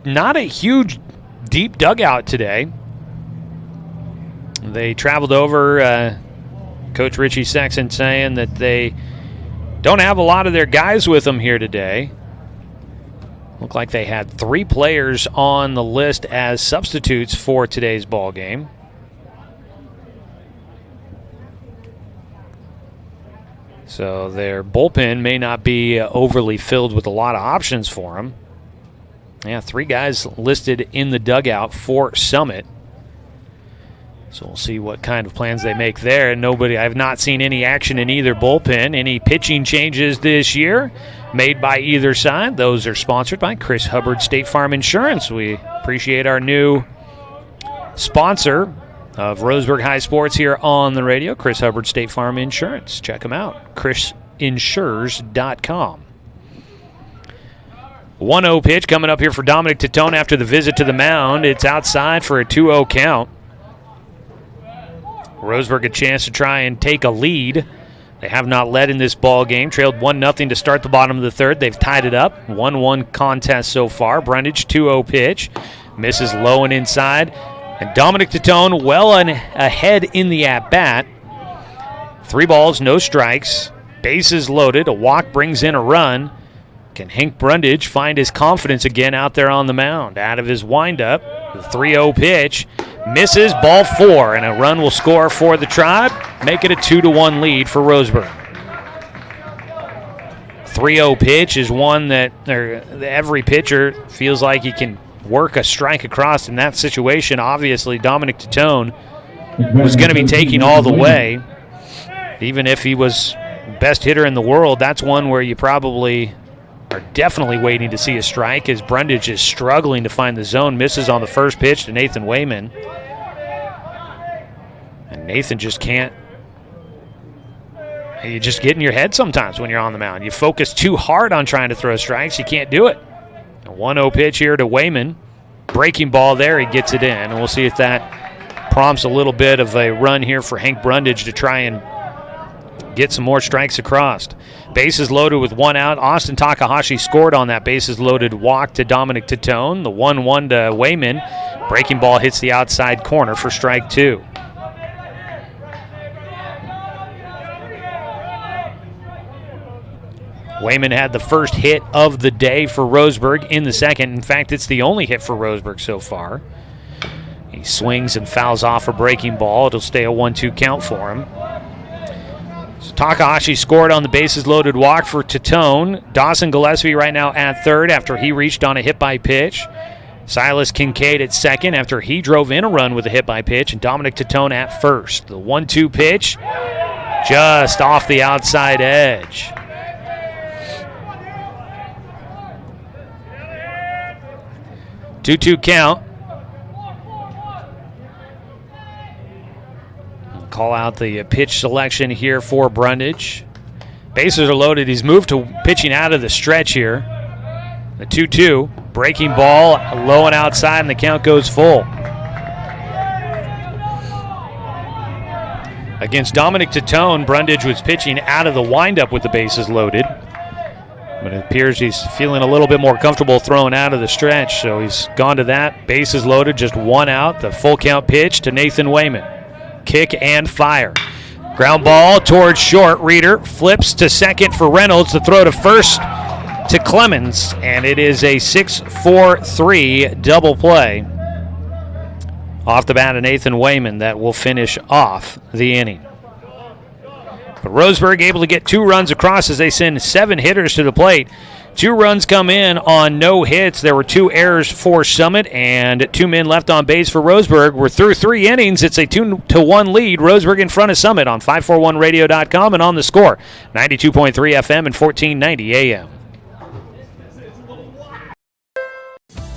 not a huge, deep dugout today. They traveled over, Coach Richie Sexton saying that they don't have a lot of their guys with them here today. Looked like they had 3 players on the list as substitutes for today's ball game. So their bullpen may not be overly filled with a lot of options for them. Yeah, 3 guys listed in the dugout for Summit. So we'll see what kind of plans they make there. I have not seen any action in either bullpen. Any pitching changes this year made by either side. Those are sponsored by Chris Hubbard State Farm Insurance. We appreciate our new sponsor of Roseburg High Sports here on the radio, Chris Hubbard State Farm Insurance. Check them out, chrisinsures.com. 1-0 pitch coming up here for Dominic Titone after the visit to the mound. It's outside for a 2-0 count. Roseburg a chance to try and take a lead. They have not led in this ball game. Trailed 1-0 to start the bottom of the third. They've tied it up. 1-1 contest so far. Brundage 2-0 pitch. Misses low and inside. And Dominic Titone well ahead in the at-bat. 3 balls, no strikes. Bases loaded. A walk brings in a run. Can Hank Brundage find his confidence again out there on the mound? Out of his windup, the 3-0 pitch. Misses, ball 4, and a run will score for the Tribe. Make it a 2-1 lead for Roseburg. 3-0 pitch is one that every pitcher feels like he can work a strike across in that situation. Obviously, Dominic Titone was going to be taking all the way. Even if he was best hitter in the world, that's one where you probably are definitely waiting to see a strike, as Brundage is struggling to find the zone. Misses on the first pitch to Nathan Wayman. And Nathan just can't. You just get in your head sometimes when you're on the mound. You focus too hard on trying to throw strikes. You can't do it. A 1-0 pitch here to Wayman. Breaking ball there. He gets it in. And we'll see if that prompts a little bit of a run here for Hank Brundage to try and get some more strikes across. Bases loaded with 1 out. Austin Takahashi scored on that bases loaded walk to Dominic Titone. The 1-1 to Wayman. Breaking ball hits the outside corner for strike 2. Wayman had the first hit of the day for Roseburg in the second. In fact, it's the only hit for Roseburg so far. He swings and fouls off a breaking ball. It'll stay a 1-2 count for him. So Takahashi scored on the bases loaded walk for Titone. Dawson Gillespie right now at third after he reached on a hit by pitch. Silas Kincaid at second after he drove in a run with a hit by pitch. And Dominic Titone at first. The 1-2 pitch just off the outside edge. Two-two count. Call out the pitch selection here for Brundage. Bases are loaded. He's moved to pitching out of the stretch here. The 2-2. Breaking ball low and outside, and the count goes full. Against Dominic Titone, Brundage was pitching out of the windup with the bases loaded. But it appears he's feeling a little bit more comfortable throwing out of the stretch, so he's gone to that. Bases loaded, just 1 out. The full count pitch to Nathan Wayman. Kick and fire. Ground ball towards short. Reeder flips to second for Reynolds. The throw to first to Clemons, and it is a 6-4-3 double play off the bat of Nathan Wayman that will finish off the inning. But Roseburg able to get 2 runs across as they send 7 hitters to the plate. 2 runs come in on no hits. There were 2 errors for Summit and 2 men left on base for Roseburg. We're through 3 innings. It's a 2-1 lead. Roseburg in front of Summit on 541radio.com and on the Score. 92.3 FM and 1490 AM.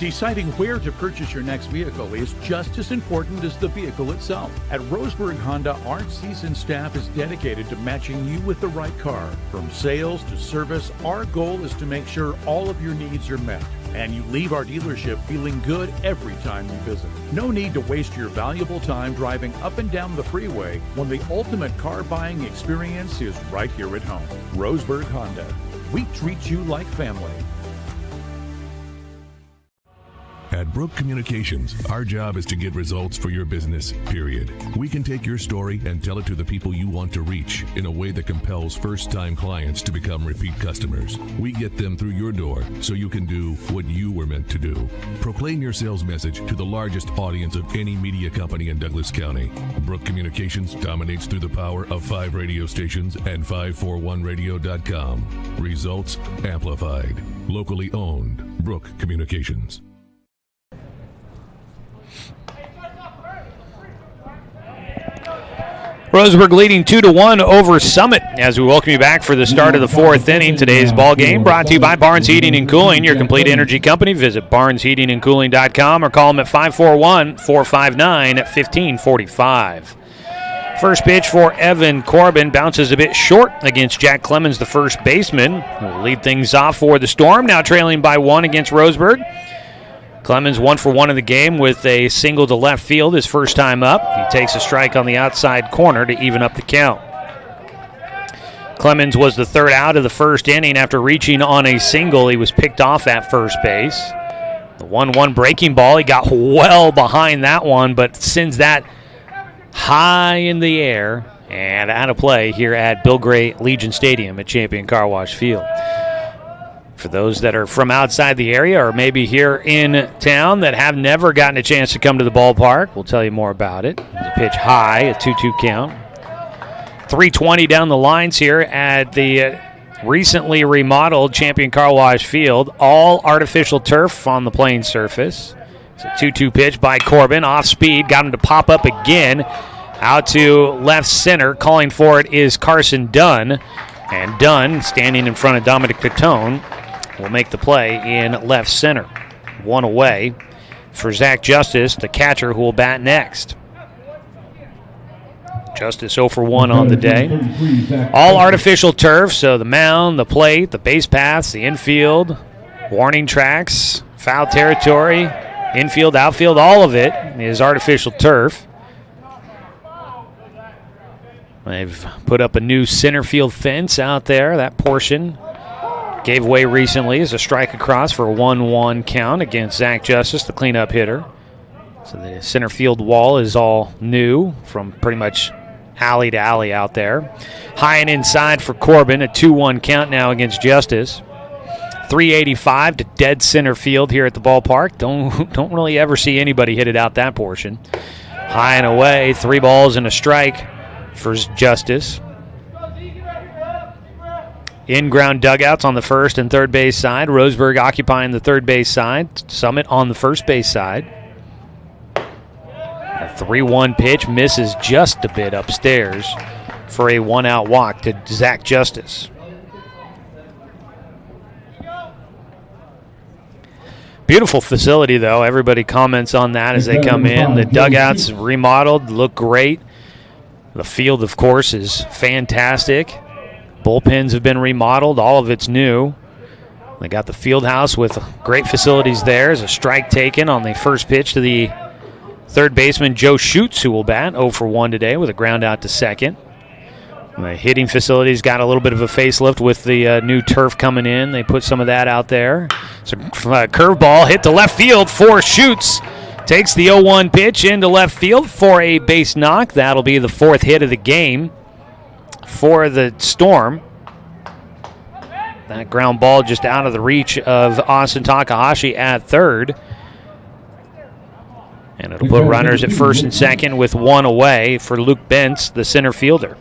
Deciding where to purchase your next vehicle is just as important as the vehicle itself. At Roseburg Honda, our seasoned staff is dedicated to matching you with the right car. From sales to service, our goal is to make sure all of your needs are met, and you leave our dealership feeling good every time you visit. No need to waste your valuable time driving up and down the freeway when the ultimate car buying experience is right here at home. Roseburg Honda. We treat you like family. At Brooke Communications, our job is to get results for your business, period. We can take your story and tell it to the people you want to reach in a way that compels first-time clients to become repeat customers. We get them through your door so you can do what you were meant to do. Proclaim your sales message to the largest audience of any media company in Douglas County. Brooke Communications dominates through the power of 5 radio stations and 541radio.com. Results amplified. Locally owned. Brooke Communications. Roseburg leading 2-1 over Summit as we welcome you back for the start of the 4th inning. Today's ball game brought to you by Barnes Heating and Cooling, your complete energy company. Visit barnesheatingandcooling.com or call them at 541-459-1545. First pitch for Evan Corbin bounces a bit short against Jack Clemons, the first baseman, who will lead things off for the Storm, now trailing by 1 against Roseburg. Clemons 1 for 1 in the game with a single to left field his first time up. He takes a strike on the outside corner to even up the count. Clemons was the third out of the first inning after reaching on a single. He was picked off at first base. The 1-1 breaking ball, he got well behind that one, but sends that high in the air and out of play here at Bill Gray Legion Stadium at Champion Car Wash Field. For those that are from outside the area or maybe here in town that have never gotten a chance to come to the ballpark, we'll tell you more about it. The pitch high, a 2-2 count. 320 down the lines here at the recently remodeled Champion Car Wash Field. All artificial turf on the playing surface. It's a 2-2 pitch by Corbin. Off speed, got him to pop up again. Out to left center. Calling for it is Carson Dunn. And Dunn, standing in front of Dominic Catone, will make the play in left center. One away for Zach Justice, the catcher, who will bat next. Justice 0 for 1 on the day. All artificial turf, so the mound, the plate, the base paths, the infield, warning tracks, foul territory, infield, outfield, all of it is artificial turf. They've put up a new center field fence out there. That portion gave way recently as a strike across for a 1-1 count against Zach Justice, the cleanup hitter. So the center field wall is all new from pretty much alley to alley out there. High and inside for Corbin, a 2-1 count now against Justice. 385 to dead center field here at the ballpark. Don't really ever see anybody hit it out that portion. High and away, 3 balls and a strike for Justice. In-ground dugouts on the first and third base side. Roseburg occupying the third base side. Summit on the first base side. A 3-1 pitch misses just a bit upstairs for a 1-out walk to Zach Justice. Beautiful facility, though. Everybody comments on that as they come in. The dugouts remodeled, look great. The field, of course, is fantastic. Bullpens have been remodeled. All of it's new. They got the field house with great facilities there. There's a strike taken on the first pitch to the third baseman, Joe Schutz, who will bat 0 for 1 today with a ground out to second. The hitting facility's got a little bit of a facelift with the new turf coming in. They put some of that out there. So curveball hit to left field for Schutz. Takes the 0-1 pitch into left field for a base knock. That'll be the 4th hit of the game for the Storm. That ground ball just out of the reach of Austin Takahashi at third. And it'll put runners at first and second with 1 away for Luke Bentz, the center fielder.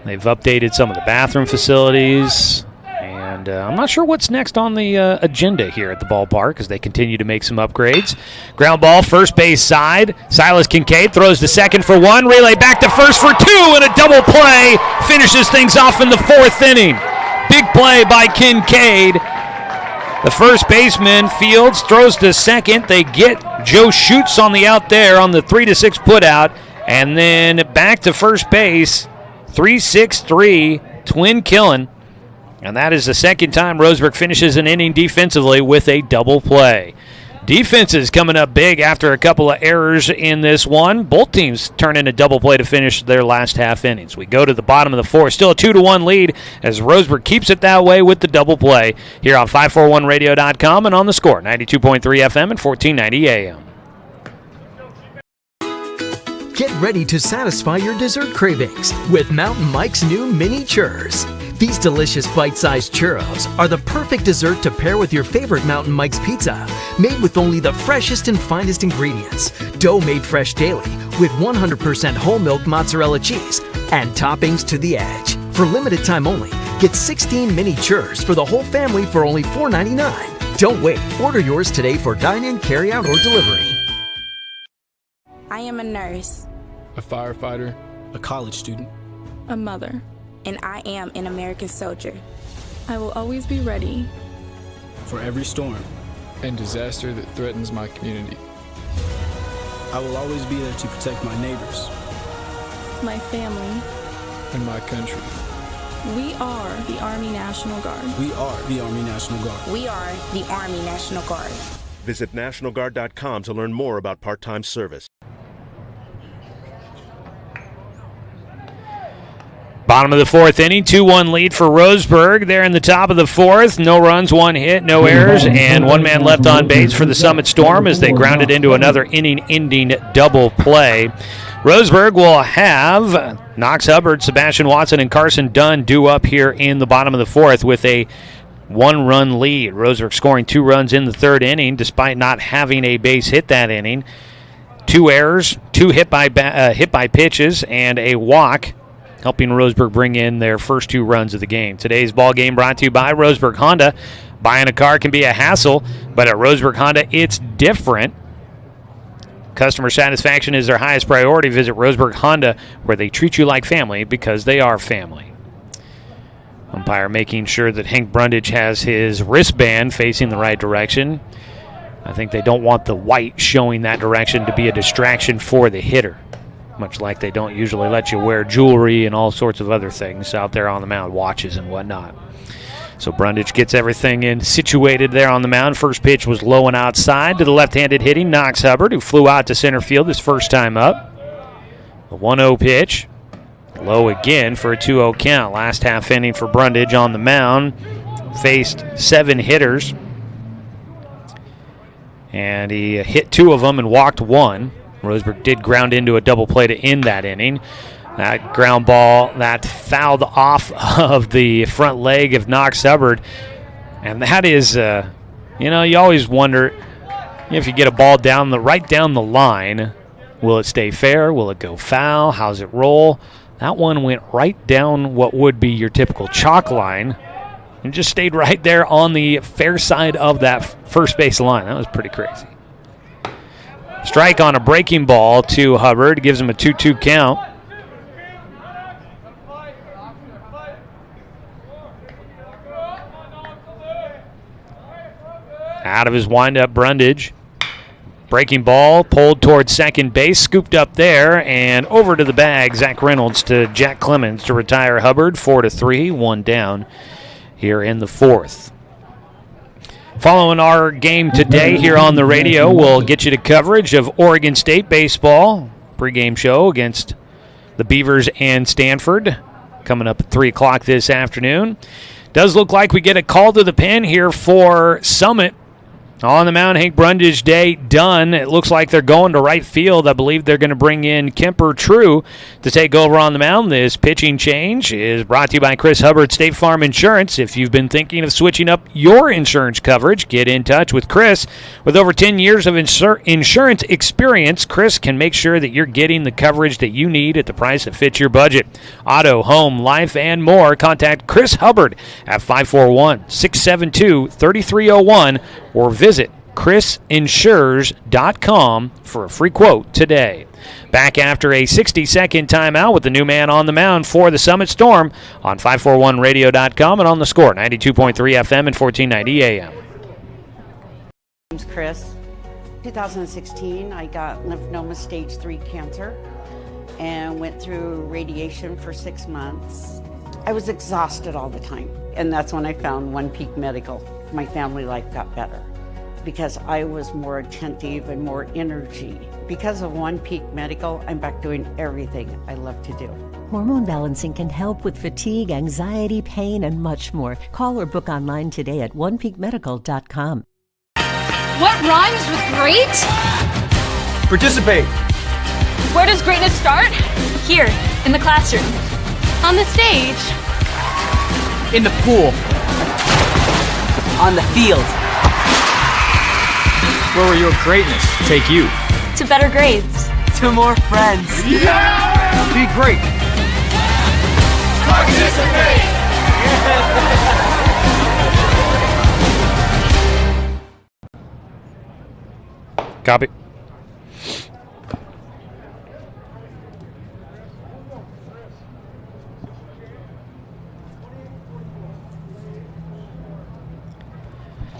They've updated some of the bathroom facilities. And I'm not sure what's next on the agenda here at the ballpark as they continue to make some upgrades. Ground ball, first base side. Silas Kincaid throws to second for 1. Relay back to first for 2. And a double play finishes things off in the 4th inning. Big play by Kincaid. The first baseman Fields throws to second. They get Joe Schutz on the out there on the 3-6 putout. And then back to first base. 3-6-3, twin killing. And that is the second time Roseburg finishes an inning defensively with a double play. Defense is coming up big after a couple of errors in this one. Both teams turn in a double play to finish their last half innings. We go to the bottom of the 4th. Still a 2-1 lead as Roseburg keeps it that way with the double play here on 541radio.com and on the Score, 92.3 FM and 1490 AM. Get ready to satisfy your dessert cravings with Mountain Mike's new mini churros. These delicious bite-sized churros are the perfect dessert to pair with your favorite Mountain Mike's pizza, made with only the freshest and finest ingredients, dough made fresh daily with 100% whole milk mozzarella cheese, and toppings to the edge. For limited time only, get 16 mini churros for the whole family for only $4.99. Don't wait. Order yours today for dine-in, carry-out, or delivery. I am a nurse, a firefighter, a college student, a mother, and I am an American soldier. I will always be ready for every storm and disaster that threatens my community. I will always be there to protect my neighbors. My family. And my country. We are the Army National Guard. We are the Army National Guard. We are the Army National Guard. Visit nationalguard.com to learn more about part-time service. Bottom of the fourth inning, 2-1 lead for Roseburg. They're in the top of the fourth. No runs, one hit, no errors, and one man left on base for the Summit Storm as they grounded into another inning-ending double play. Roseburg will have Knox Hubbard, Sebastian Watson, and Carson Dunn due up here in the bottom of the fourth with a one-run lead. Roseburg scoring 2 runs in the third inning despite not having a base hit that inning. 2 errors, 2 hit by pitches, and a walk, helping Roseburg bring in their first 2 runs of the game. Today's ball game brought to you by Roseburg Honda. Buying a car can be a hassle, but at Roseburg Honda, it's different. Customer satisfaction is their highest priority. Visit Roseburg Honda, where they treat you like family because they are family. Umpire making sure that Hank Brundage has his wristband facing the right direction. I think they don't want the white showing that direction to be a distraction for the hitter, much like they don't usually let you wear jewelry and all sorts of other things out there on the mound, watches and whatnot. So Brundage gets everything in situated there on the mound. First pitch was low and outside to the left-handed hitting Knox Hubbard, who flew out to center field his first time up. The 1-0 pitch, low again for a 2-0 count. Last half inning for Brundage on the mound. Faced 7 hitters, and he hit 2 of them and walked 1. Roseburg did ground into a double play to end that inning. That ground ball that fouled off of the front leg of Knox Hubbard. And that is, you always wonder if you get a ball right down the line, will it stay fair? Will it go foul? How's it roll? That one went right down what would be your typical chalk line and just stayed right there on the fair side of that first base line. That was pretty crazy. Strike on a breaking ball to Hubbard, gives him a 2-2 count. Out of his windup, Brundage. Breaking ball, pulled towards second base, scooped up there, and over to the bag, Zach Reynolds to Jack Clemons to retire Hubbard, 4-3, 1 down here in the fourth. Following our game today here on the radio, we'll get you to coverage of Oregon State baseball. Pregame show against the Beavers and Stanford coming up at 3 o'clock this afternoon. Does look like we get a call to the pen here for Summit. On the mound, Hank Brundage day done. It looks like they're going to right field. I believe they're going to bring in Kemper True to take over on the mound. This pitching change is brought to you by Chris Hubbard, State Farm Insurance. If you've been thinking of switching up your insurance coverage, get in touch with Chris. With over 10 years of insurance experience, Chris can make sure that you're getting the coverage that you need at the price that fits your budget. Auto, home, life, and more. Contact Chris Hubbard at 541-672-3301 or visit chrisinsures.com for a free quote today. Back after a 60-second timeout with the new man on the mound for the Summit Storm on 541radio.com and on the Score, 92.3 FM and 1490 AM. My name's Chris. 2016, I got lymphoma stage 3 cancer and went through radiation for 6 months. I was exhausted all the time, and that's when I found One Peak Medical. My family life got better because I was more attentive and more energy. Because of One Peak Medical, I'm back doing everything I love to do. Hormone balancing can help with fatigue, anxiety, pain, and much more. Call or book online today at onepeakmedical.com. What rhymes with great? Participate. Where does greatness start? Here, in the classroom. On the stage. In the pool. On the field. Where will your greatness take you? To better grades. To more friends. Yeah! Be great. Participate! Copy.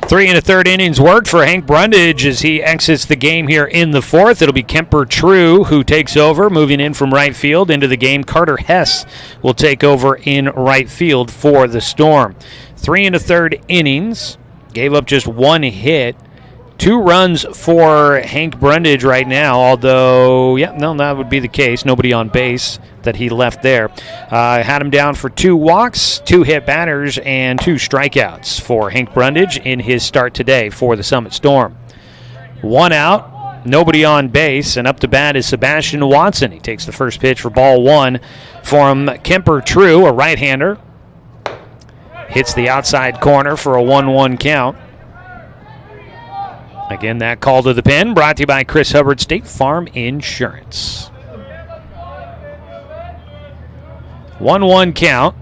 3 1/3 innings worked for Hank Brundage as he exits the game here in the fourth. It'll be Kemper True who takes over, moving in from right field into the game. Carter Hess will take over in right field for the Storm. 3 1/3 innings, gave up just one hit. 2 runs for Hank Brundage right now, although, that would be the case. Nobody on base that he left there. Had him down for 2 walks, 2 hit batters, and 2 strikeouts for Hank Brundage in his start today for the Summit Storm. 1 out, nobody on base, and up to bat is Sebastian Watson. He takes the first pitch for ball 1 from Kemper True, a right-hander. Hits the outside corner for a 1-1 count. Again, that call to the pen brought to you by Chris Hubbard State Farm Insurance. 1-1 count.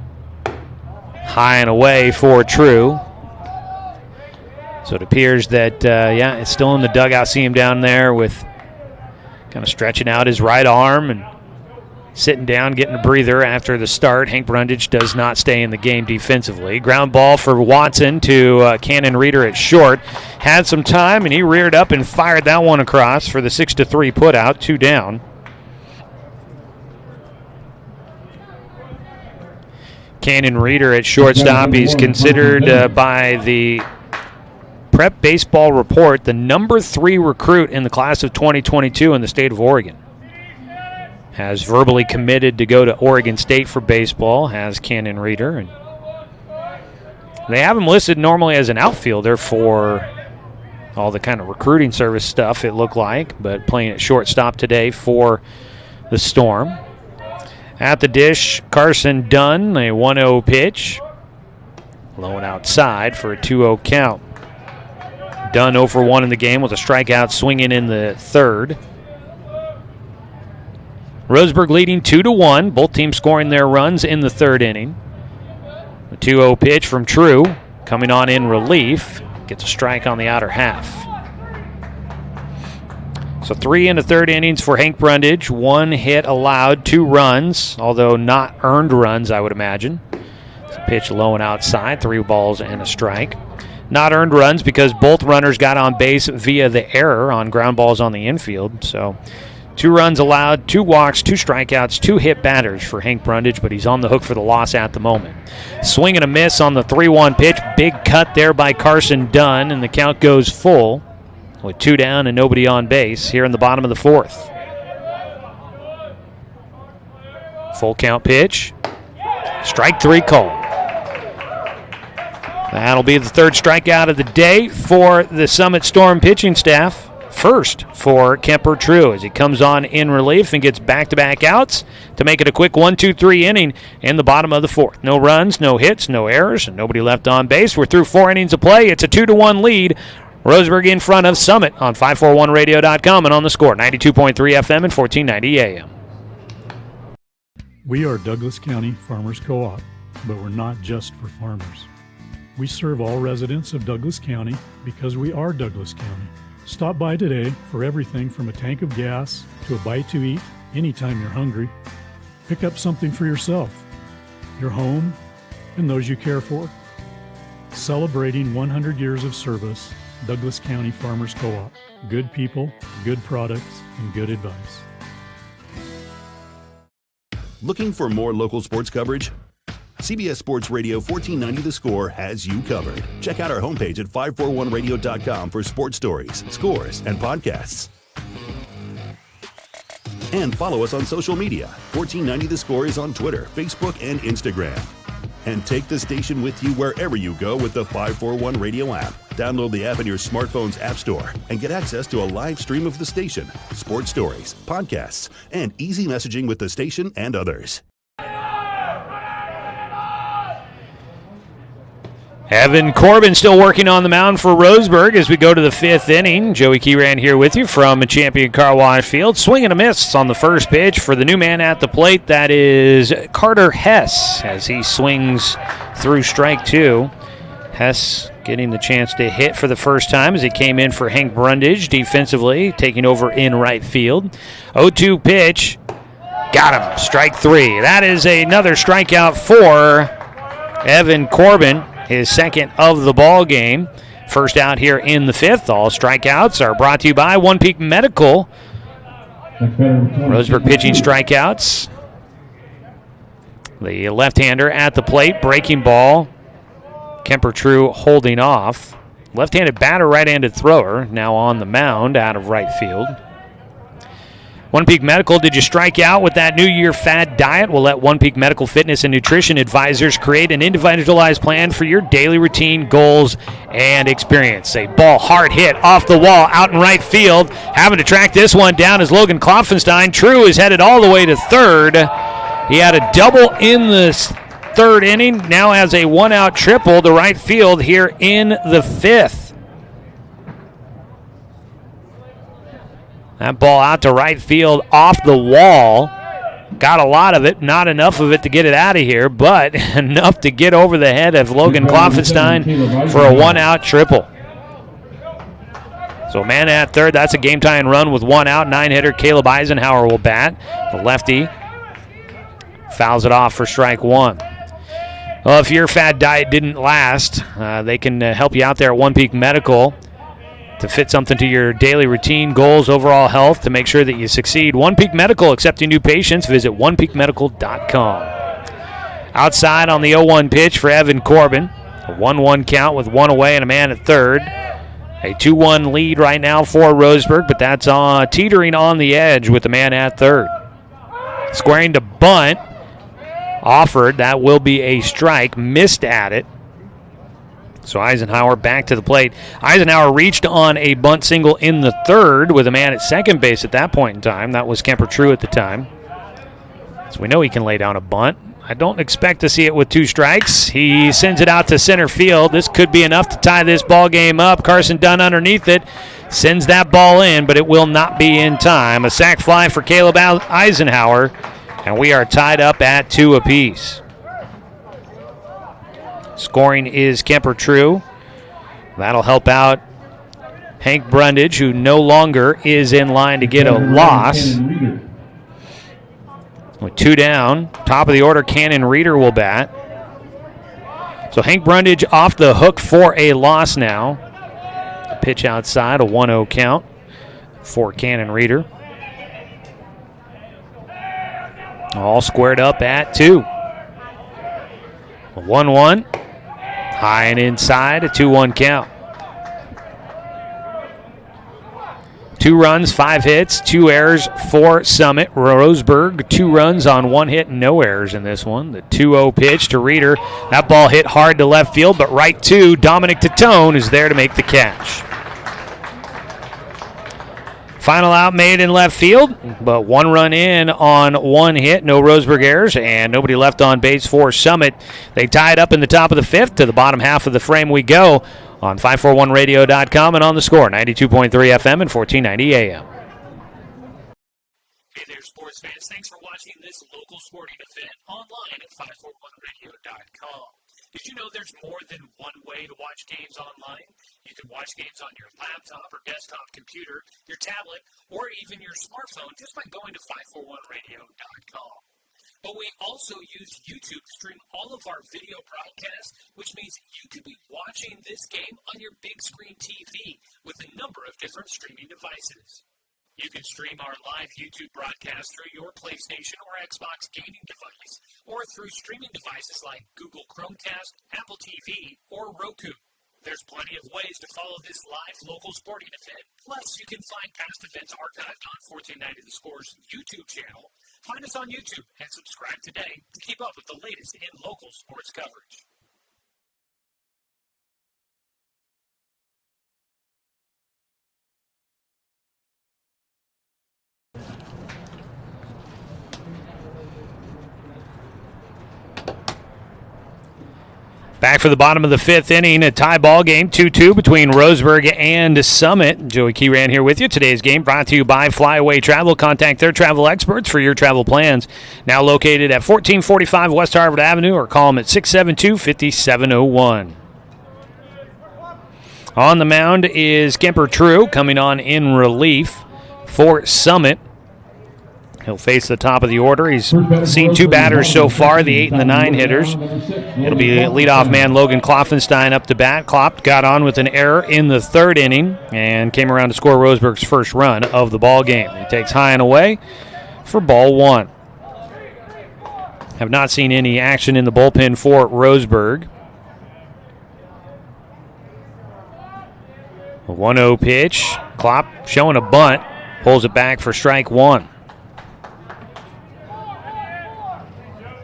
High and away for True. So it appears that, it's still in the dugout. See him down there with kind of stretching out his right arm and sitting down, getting a breather after the start. Hank Brundage does not stay in the game defensively. Ground ball for Watson to Cannon Reeder at short. Had some time, and he reared up and fired that one across for the 6-3 putout, 2 down. Cannon Reeder at shortstop. He's considered by the Prep Baseball Report the number 3 recruit in the class of 2022 in the state of Oregon. Has verbally committed to go to Oregon State for baseball, has Cannon Reeder. And they have him listed normally as an outfielder for all the kind of recruiting service stuff, it looked like, but playing at shortstop today for the Storm. At the dish, Carson Dunn, a 1-0 pitch. Low and outside for a 2-0 count. Dunn 0 for 1 in the game with a strikeout swinging in the third. Roseburg leading 2-1. Both teams scoring their runs in the third inning. The 2-0 pitch from True coming on in relief. Gets a strike on the outer half. So 3 1/3 innings for Hank Brundage. 1 hit allowed, 2 runs, although not earned runs, I would imagine. It's a pitch low and outside, 3 balls and a strike. Not earned runs because both runners got on base via the error on ground balls on the infield. So 2 runs allowed, 2 walks, 2 strikeouts, 2 hit batters for Hank Brundage, but he's on the hook for the loss at the moment. Swing and a miss on the 3-1 pitch. Big cut there by Carson Dunn, and the count goes full with 2 down and nobody on base here in the bottom of the fourth. Full count pitch. Strike 3 called. That'll be the 3rd strikeout of the day for the Summit Storm pitching staff. First for Kemper True as he comes on in relief and gets back-to-back outs to make it a quick 1-2-3 inning in the bottom of the fourth. No runs, no hits, no errors, and nobody left on base. We're through 4 innings of play. It's a 2-1 lead. Roseburg in front of Summit on 541radio.com and on the score, 92.3 FM and 1490 AM. We are Douglas County Farmers Co-op, but we're not just for farmers. We serve all residents of Douglas County because we are Douglas County. Stop by today for everything from a tank of gas to a bite to eat anytime you're hungry. Pick up something for yourself, your home, and those you care for. Celebrating 100 years of service, Douglas County Farmers Co-op. Good people, good products, and good advice. Looking for more local sports coverage? CBS Sports Radio 1490 The Score has you covered. Check out our homepage at 541radio.com for sports stories, scores, and podcasts. And follow us on social media. 1490 The Score is on Twitter, Facebook, and Instagram. And take the station with you wherever you go with the 541 Radio app. Download the app in your smartphone's app store and get access to a live stream of the station, sports stories, podcasts, and easy messaging with the station and others. Evan Corbin still working on the mound for Roseburg as we go to the 5th inning. Joey Keyran here with you from Champion Car Wash Field. Swing and a miss on the first pitch for the new man at the plate. That is Carter Hess as he swings through strike 2. Hess getting the chance to hit for the first time as he came in for Hank Brundage defensively, taking over in right field. 0-2 pitch. Got him. Strike 3. That is another strikeout for Evan Corbin. His second of the ball game. first out here in the fifth. All strikeouts are brought to you by One Peak Medical. Roseburg pitching strikeouts. The left-hander at the plate, breaking ball. Kemper True holding off. Left-handed batter, right-handed thrower, now on the mound out of right field. One Peak Medical, did you strike out with that New Year fad diet? We'll let One Peak Medical Fitness and Nutrition Advisors create an individualized plan for your daily routine, goals, and experience. A ball hard hit off the wall out in right field. Having to track this one down is Logan Klopfenstein. True is headed all the way to third. He had a double in the third inning, now has a one-out triple to right field here in the fifth. That ball out to right field off the wall. Got a lot of it, not enough of it to get it out of here, but enough to get over the head of Logan Klopfenstein for a one-out triple. So man at third, that's a game-tying run with one out. Nine-hitter Caleb Eisenhower will bat. The lefty fouls it off for strike one. Well, if your fad diet didn't last, they can help you out there at One Peak Medical to fit something to your daily routine, goals, overall health, to make sure that you succeed. One Peak Medical, accepting new patients. Visit onepeakmedical.com. Outside on the 0-1 pitch for Evan Corbin. A 1-1 count with one away and a man at third. A 2-1 lead right now for Roseburg, but that's teetering on the edge with the man at third. Squaring to bunt. Offered. That will be a strike. Missed at it. So Eisenhower back to the plate. Eisenhower reached on a bunt single in the third with a man at second base at that point in time. That was Kemper True at the time. So we know he can lay down a bunt. I don't expect to see it with two strikes. He sends it out to center field. This could be enough to tie this ball game up. Carson Dunn underneath it. Sends that ball in, but it will not be in time. A sac fly for Caleb Eisenhower, and we are tied up at 2 apiece. Scoring is Kemper True. That'll help out Hank Brundage, who no longer is in line to get a loss. With 2 down, top of the order, Cannon Reeder will bat. So Hank Brundage off the hook for a loss now. A pitch outside, a 1-0 count for Cannon Reeder. All squared up at 2. A 1-1. High and inside, a 2-1 count. 2 runs, 5 hits, 2 errors for Summit. Roseburg, 2 runs on 1 hit, no errors in this one. The 2-0 pitch to Reeder. That ball hit hard to left field, but right to Dominic Tatone is there to make the catch. Final out made in left field, but 1 run in on 1 hit, no Roseburg errors, and nobody left on base for Summit. They tie it up in the top of the 5th. To the bottom half of the frame we go on 541radio.com and on the Score, 92.3 FM and 1490 AM. Hey there, sports fans. Thanks for watching this local sporting event online at 541radio.com. Did you know there's more than one way to watch games online? You can watch games on your laptop or desktop computer, your tablet, or even your smartphone just by going to 541radio.com. But we also use YouTube to stream all of our video broadcasts, which means you could be watching this game on your big screen TV with a number of different streaming devices. You can stream our live YouTube broadcast through your PlayStation or Xbox gaming device, or through streaming devices like Google Chromecast, Apple TV, or Roku. There's plenty of ways to follow this live local sporting event. Plus, you can find past events archived on 1490 The Score's YouTube channel. Find us on YouTube and subscribe today to keep up with the latest in local sports coverage. Back for the bottom of the 5th inning, a tie ball game, 2-2 between Roseburg and Summit. Joey Keyran here with you. Today's game brought to you by Flyaway Travel. Contact their travel experts for your travel plans. Now located at 1445 West Harvard Avenue, or call them at 672-5701. On the mound is Kemper True, coming on in relief for Summit. He'll face the top of the order. He's seen 2 batters so far, the 8 and the 9 hitters. It'll be leadoff man Logan Kloffenstein up to bat. Klopp got on with an error in the 3rd inning and came around to score Roseburg's first run of the ball game. He takes high and away for ball 1. Have not seen any action in the bullpen for Roseburg. A 1-0 pitch. Klopp showing a bunt. Pulls it back for strike 1.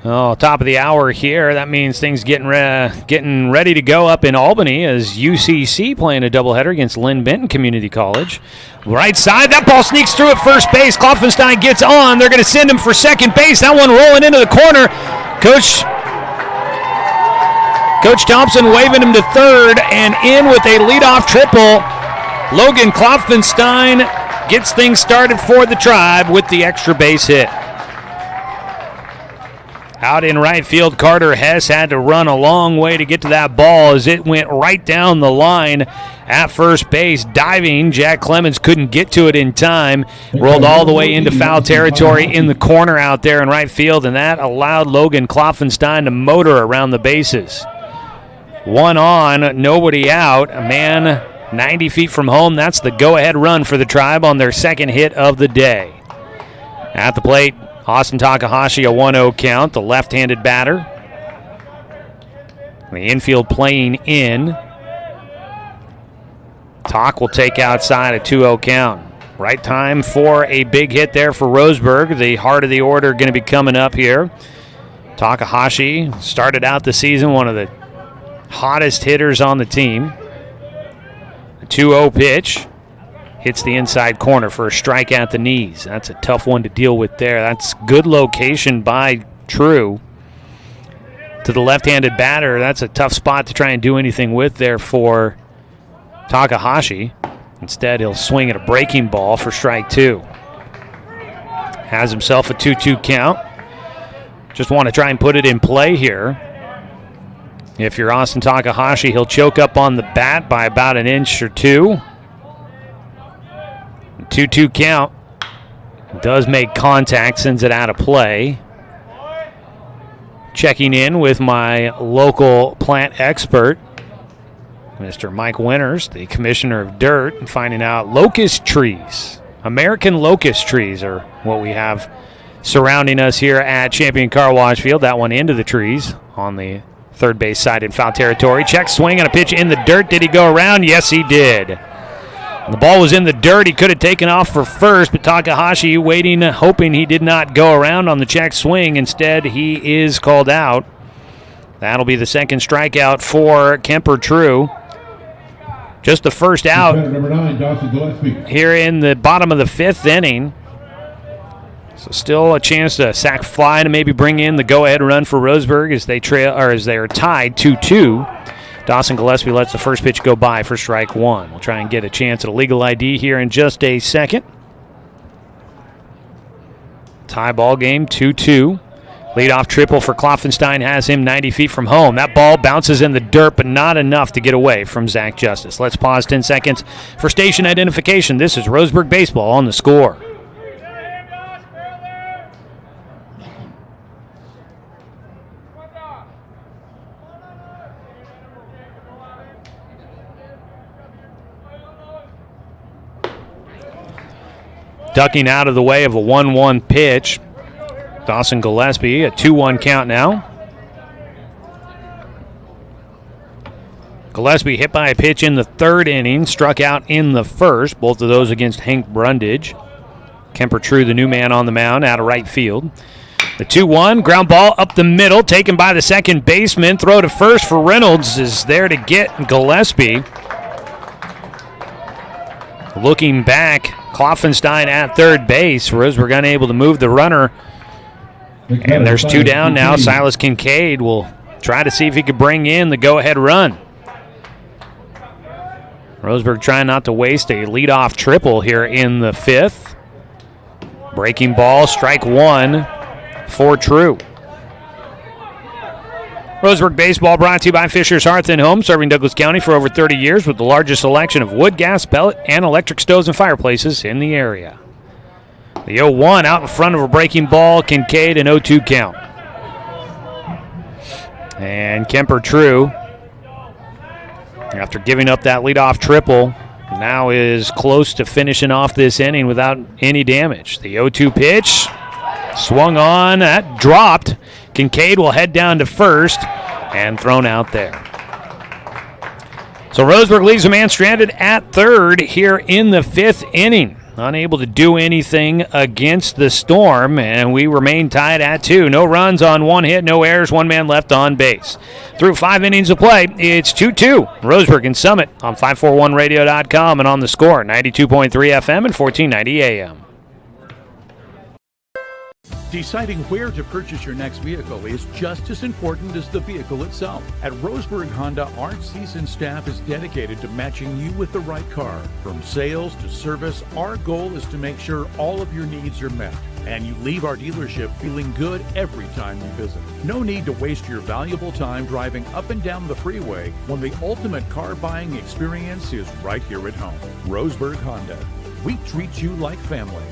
Oh, top of the hour here. That means things getting ready to go up in Albany as UCC playing a doubleheader against Lynn Benton Community College. Right side, that ball sneaks through at first base. Kloffenstein gets on. They're going to send him for second base. That one rolling into the corner. Coach Thompson waving him to third, and in with a leadoff triple. Logan Kloffenstein gets things started for the Tribe with the extra base hit. Out in right field, Carter Hess had to run a long way to get to that ball as it went right down the line at first base. Diving, Jack Clemons couldn't get to it in time. Rolled all the way into foul territory in the corner out there in right field, and that allowed Logan Kloffenstein to motor around the bases. 1 on, nobody out. A man 90 feet from home. That's the go-ahead run for the Tribe on their second hit of the day. At the plate, Austin Takahashi, a 1-0 count, the left-handed batter. The infield playing in. Tak will take outside, a 2-0 count. Right time for a big hit there for Roseburg. The heart of the order going to be coming up here. Takahashi started out the season one of the hottest hitters on the team. A 2-0 pitch. Hits the inside corner for a strike at the knees. That's a tough one to deal with there. That's good location by True. To the left-handed batter, that's a tough spot to try and do anything with there for Takahashi. Instead, he'll swing at a breaking ball for strike 2. Has himself a 2-2 count. Just want to try and put it in play here. If you're Austin Takahashi, he'll choke up on the bat by about an inch or 2. 2-2 count. Does make contact, sends it out of play. Checking in with my local plant expert, Mr. Mike Winters, the commissioner of dirt, and finding out locust trees. American locust trees are what we have surrounding us here at Champion Car Wash Field. That one into the trees on the third base side in foul territory. Check swing on a pitch in the dirt. Did he go around? Yes, he did. The ball was in the dirt. He could have taken off for first, but Takahashi waiting, hoping he did not go around on the check swing. Instead, he is called out. That'll be the second strikeout for Kemper True. Just the first out here in the bottom of the 5th inning. So still a chance to sack fly and maybe bring in the go-ahead run for Roseburg as they are tied 2-2. Dawson Gillespie lets the first pitch go by for strike 1. We'll try and get a chance at a legal ID here in just a second. Tie ball game, 2-2. Leadoff triple for Kloffenstein has him 90 feet from home. That ball bounces in the dirt, but not enough to get away from Zach Justice. Let's pause 10 seconds for station identification. This is Roseburg Baseball on The Score. Ducking out of the way of a 1-1 pitch. Dawson Gillespie, a 2-1 count now. Gillespie hit by a pitch in the 3rd inning, struck out in the 1st, both of those against Hank Brundage. Kemper True, the new man on the mound, out of right field. The 2-1, ground ball up the middle, taken by the second baseman. Throw to first for Reynolds is there to get Gillespie. Looking back, Kloffenstein at third base. Roseburg unable to move the runner. And there's 2 down now. Silas Kincaid will try to see if he could bring in the go-ahead run. Roseburg trying not to waste a leadoff triple here in the 5th. Breaking ball, strike 1 for True. Roseburg Baseball brought to you by Fisher's Hearth and Home, serving Douglas County for over 30 years with the largest selection of wood, gas, pellet, and electric stoves and fireplaces in the area. The 0-1 out in front of a breaking ball, Kincaid, an 0-2 count. And Kemper True, after giving up that leadoff triple, now is close to finishing off this inning without any damage. The 0-2 pitch, swung on, that dropped. Kincaid will head down to first and thrown out there. So Roseburg leaves a man stranded at third here in the fifth inning. Unable to do anything against the Storm, and we remain tied at 2. No runs on 1 hit, no errors, 1 man left on base. Through 5 innings of play, it's 2-2. Roseburg and Summit on 541radio.com and on the Score, 92.3 FM and 1490 AM. Deciding where to purchase your next vehicle is just as important as the vehicle itself. At Roseburg Honda, our seasoned staff is dedicated to matching you with the right car. From sales to service, our goal is to make sure all of your needs are met, and you leave our dealership feeling good every time you visit. No need to waste your valuable time driving up and down the freeway when the ultimate car buying experience is right here at home. Roseburg Honda. We treat you like family.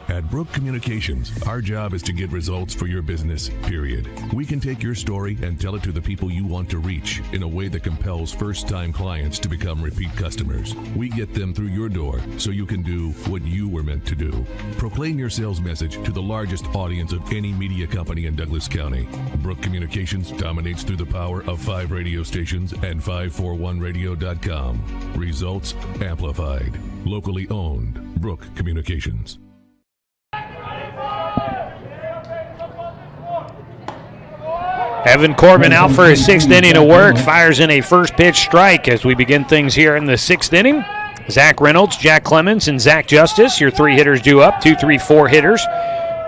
At Brook Communications, our job is to get results for your business, period. We can take your story and tell it to the people you want to reach in a way that compels first-time clients to become repeat customers. We get them through your door so you can do what you were meant to do. Proclaim your sales message to the largest audience of any media company in Douglas County. Brook Communications dominates through the power of 5 radio stations and 541radio.com. Results amplified. Locally owned. Brook Communications. Evan Corbin out for his 6th inning of work, fires in a first pitch strike as we begin things here in the 6th inning. Zach Reynolds, Jack Clemons, and Zach Justice, your 3 hitters due up, 2, 3, 4 hitters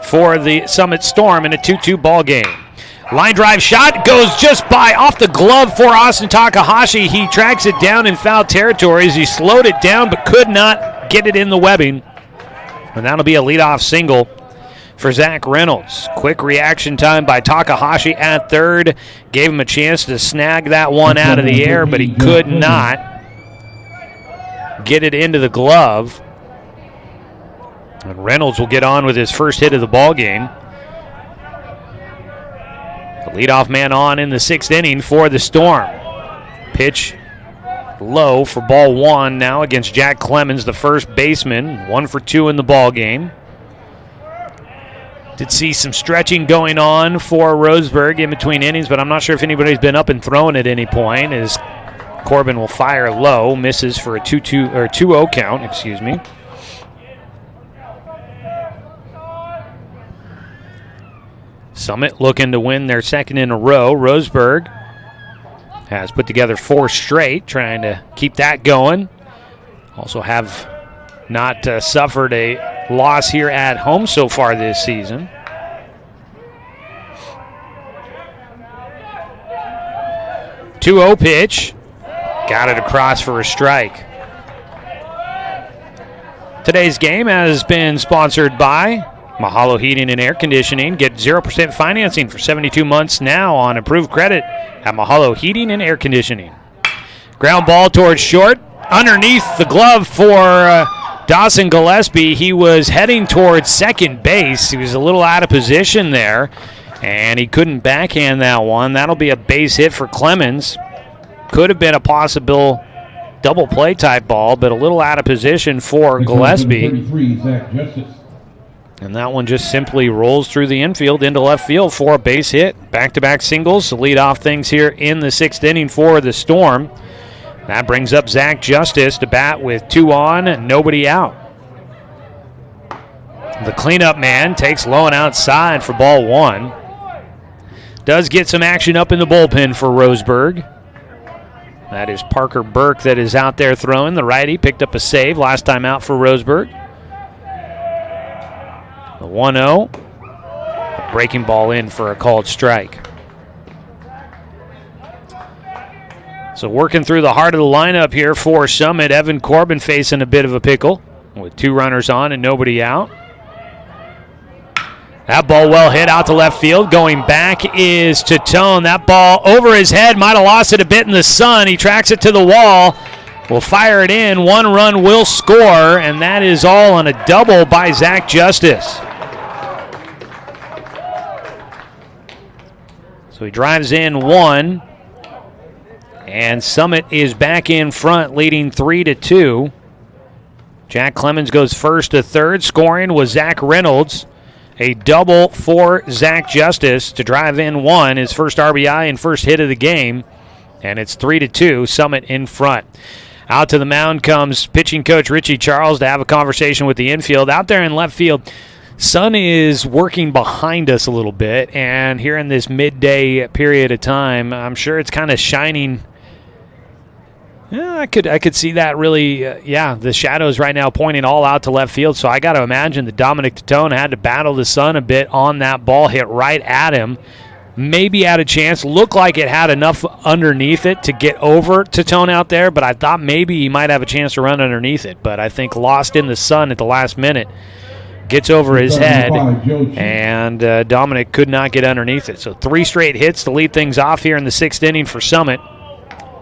for the Summit Storm in a 2-2 ball game. Line drive shot goes just by off the glove for Austin Takahashi. He tracks it down in foul territory as he slowed it down but could not get it in the webbing. And that'll be a leadoff single for Zach Reynolds. Quick reaction time by Takahashi at third. Gave him a chance to snag that one out of the air, but he could not get it into the glove. And Reynolds will get on with his first hit of the ball game. The leadoff man on in the 6th inning for the Storm. Pitch low for ball 1 now against Jack Clemons, the first baseman. 1 for 2 in the ball game. Did see some stretching going on for Roseburg in between innings, but I'm not sure if anybody's been up and thrown at any point, as Corbin will fire low, misses for a 2-0 count, excuse me. Summit looking to win their 2nd in a row. Roseburg has put together 4 straight, trying to keep that going. Also have not suffered a loss here at home so far this season. (2-0) pitch. Got it across for a strike. Today's game has been sponsored by Mahalo Heating and Air Conditioning. Get 0% financing for 72 months now on approved credit at Mahalo Heating and Air Conditioning. Ground ball towards short. Underneath the glove for Dawson Gillespie. He was heading towards second base. He was a little out of position there, and he couldn't backhand that one. That'll be a base hit for Clemons. Could have been a possible double play type ball, but a little out of position for Gillespie. And that one just simply rolls through the infield into left field for a base hit. Back-to-back singles to lead off things here in the 6th inning for the Storm. That brings up Zach Justice to bat with 2 on and nobody out. The cleanup man takes low and outside for ball 1. Does get some action up in the bullpen for Roseburg. That is Parker Burke that is out there throwing. The righty picked up a save last time out for Roseburg. The 1-0. A breaking ball in for a called strike. So working through the heart of the lineup here for Summit. Evan Corbin facing a bit of a pickle with 2 runners on and nobody out. That ball well hit out to left field. Going back is Tatone. That ball over his head. Might have lost it a bit in the sun. He tracks it to the wall. will fire it in. 1 run will score, and that is all on a double by Zach Justice. So he drives in 1, and Summit is back in front, leading 3-2. Jack Clemons goes first to third. Scoring was Zach Reynolds. A double for Zach Justice to drive in 1, his first RBI and first hit of the game. And it's 3-2, Summit in front. Out to the mound comes pitching coach Richie Charles to have a conversation with the infield. Out there in left field, sun is working behind us a little bit. And here in this midday period of time, I'm sure it's kind of shining. Yeah, I could see that really, the shadows right now pointing all out to left field. So I got to imagine that Dominic Totone had to battle the sun a bit on that ball, hit right at him. Maybe had a chance. Looked like it had enough underneath it to get over Totone out there, but I thought maybe he might have a chance to run underneath it. But I think lost in the sun at the last minute. Gets over his head, and Dominic could not get underneath it. So 3 straight hits to lead things off here in the 6th inning for Summit.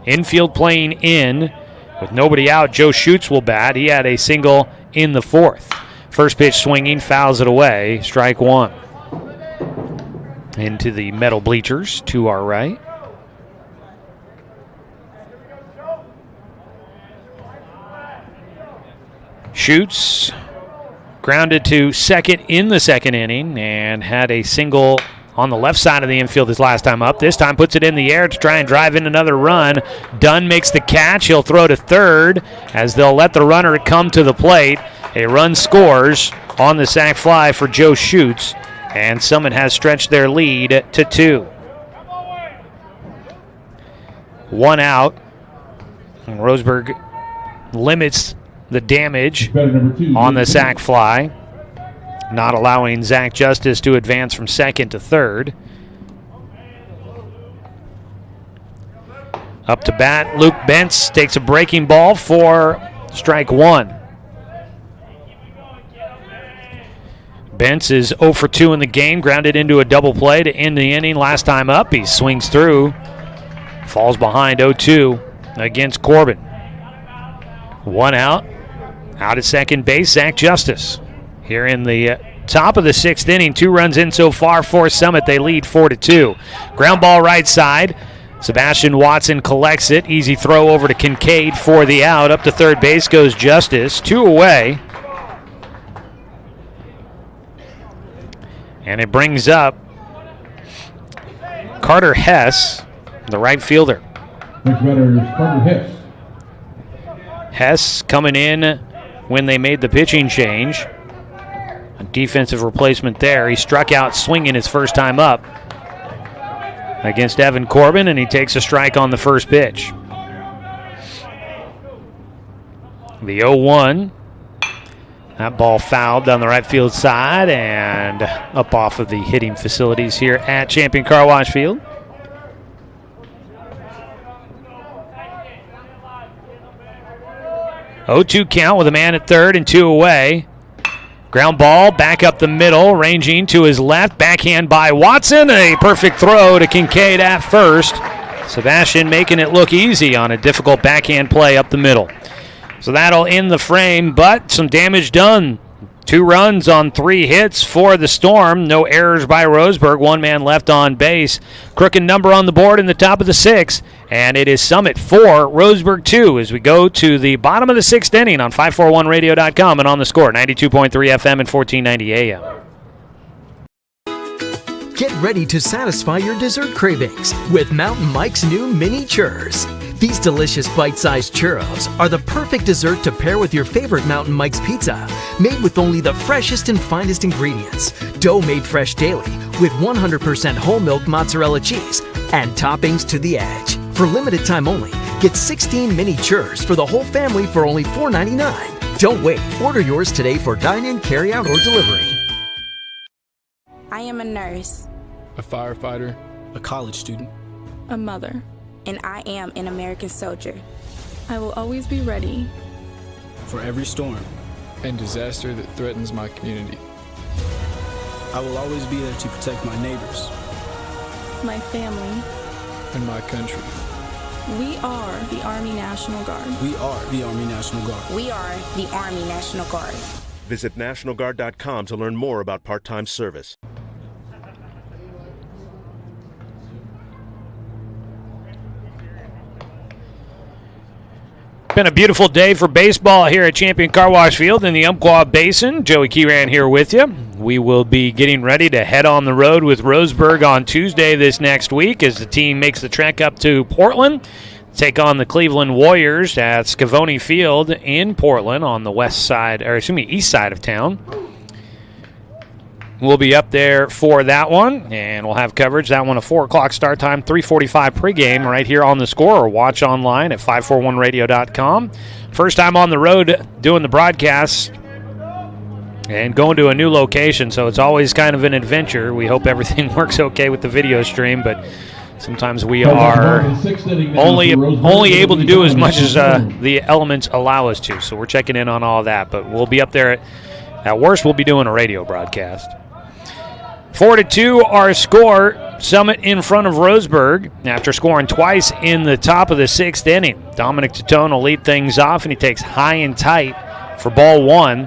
Infield playing in with nobody out. Joe Schutz will bat. He had a single in the 4th. First pitch swinging, fouls it away. Strike 1. Into the metal bleachers to our right. Schutz grounded to second in the 2nd inning and had a single on the left side of the infield his last time up. This time puts it in the air to try and drive in another run. Dunn makes the catch. He'll throw to third as they'll let the runner come to the plate. A run scores on the sac fly for Joe Schutz, and Summit has stretched their lead to 2. 1 out. And Roseburg limits the damage on the sac fly, not allowing Zach Justice to advance from 2nd to 3rd. Up to bat, Luke Bentz takes a breaking ball for strike 1. Bentz is 0 for 2 in the game, grounded into a double play to end the inning. Last time up, he swings through, falls behind 0-2 against Corbin. 1 out. Out at second base, Zach Justice. Here in the top of the 6th inning, 2 runs in so far for Summit. They lead 4-2. Ground ball right side. Sebastian Watson collects it. Easy throw over to Kincaid for the out. Up to third base goes Justice. 2 away. And it brings up Carter Hess, the right fielder. Next batter is Carter Hess. Hess coming in when they made the pitching change. A defensive replacement there. He struck out swinging his first time up against Evan Corbin, and he takes a strike on the first pitch. The 0-1. That ball fouled down the right field side and up off of the hitting facilities here at Champion Car Wash Field. (0-2) count with a man at third and 2 away. Ground ball back up the middle, ranging to his left. Backhand by Watson. A perfect throw to Kincaid at first. Sebastian making it look easy on a difficult backhand play up the middle. So that'll end the frame, but some damage done. 2 runs on 3 hits for the Storm. No errors by Roseburg. 1 man left on base. Crooked number on the board in the top of the 6th. And it is Summit 4, Roseburg 2 as we go to the bottom of the 6th inning on 541radio.com and on the score, 92.3 FM and 1490 AM. Get ready to satisfy your dessert cravings with Mountain Mike's new mini churros. These delicious bite-sized churros are the perfect dessert to pair with your favorite Mountain Mike's pizza, made with only the freshest and finest ingredients, dough made fresh daily with 100% whole milk mozzarella cheese, and toppings to the edge. For limited time only, get 16 mini churros for the whole family for only $4.99. Don't wait. Order yours today for dine-in, carry-out, or delivery. I am a nurse, a firefighter, a college student, a mother, and I am an American soldier. I will always be ready for every storm and disaster that threatens my community. I will always be there to protect my neighbors, my family, and my country. We are the Army National Guard. We are the Army National Guard. We are the Army National Guard. Visit nationalguard.com to learn more about part-time service. Been a beautiful day for baseball here at Champion Car Wash Field in the Umpqua Basin. Joey Kieran here with you. We will be getting ready to head on the road with Roseburg on Tuesday this next week as the team makes the trek up to Portland. Take on the Cleveland Warriors at Scavone Field in Portland on the east side of town. We'll be up there for that one, and we'll have coverage. That one, a 4 o'clock start time, 3:45 pregame right here on the Score, or watch online at 541radio.com. First time on the road doing the broadcasts and going to a new location, so it's always kind of an adventure. We hope everything works okay with the video stream, but sometimes we are only able to do as much as the elements allow us to, so we're checking in on all that. But we'll be up there. At worst, we'll be doing a radio broadcast. 4-2 our score. Summit in front of Roseburg after scoring twice in the top of the 6th inning. Dominic Titone will lead things off, and he takes high and tight for ball 1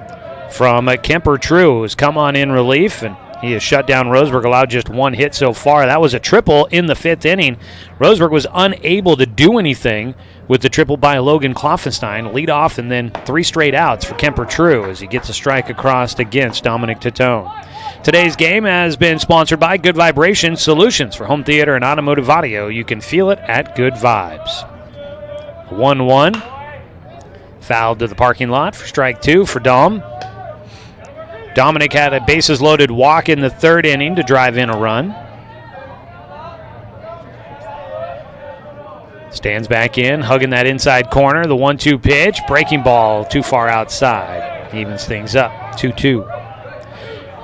from Kemper True, who has come on in relief, and he has shut down Roseburg, allowed just 1 hit so far. That was a triple in the 5th inning. Roseburg was unable to do anything with the triple by Logan Kloffenstein. Lead off and then 3 straight outs for Kemper True as he gets a strike across against Dominic Titone. Today's game has been sponsored by Good Vibration Solutions for home theater and automotive audio. You can feel it at Good Vibes. 1-1. Fouled to the parking lot for strike 2 for Dom. Dominic had a bases-loaded walk in the 3rd inning to drive in a run. Stands back in, hugging that inside corner. The 1-2 pitch. Breaking ball too far outside. Evens things up. 2-2.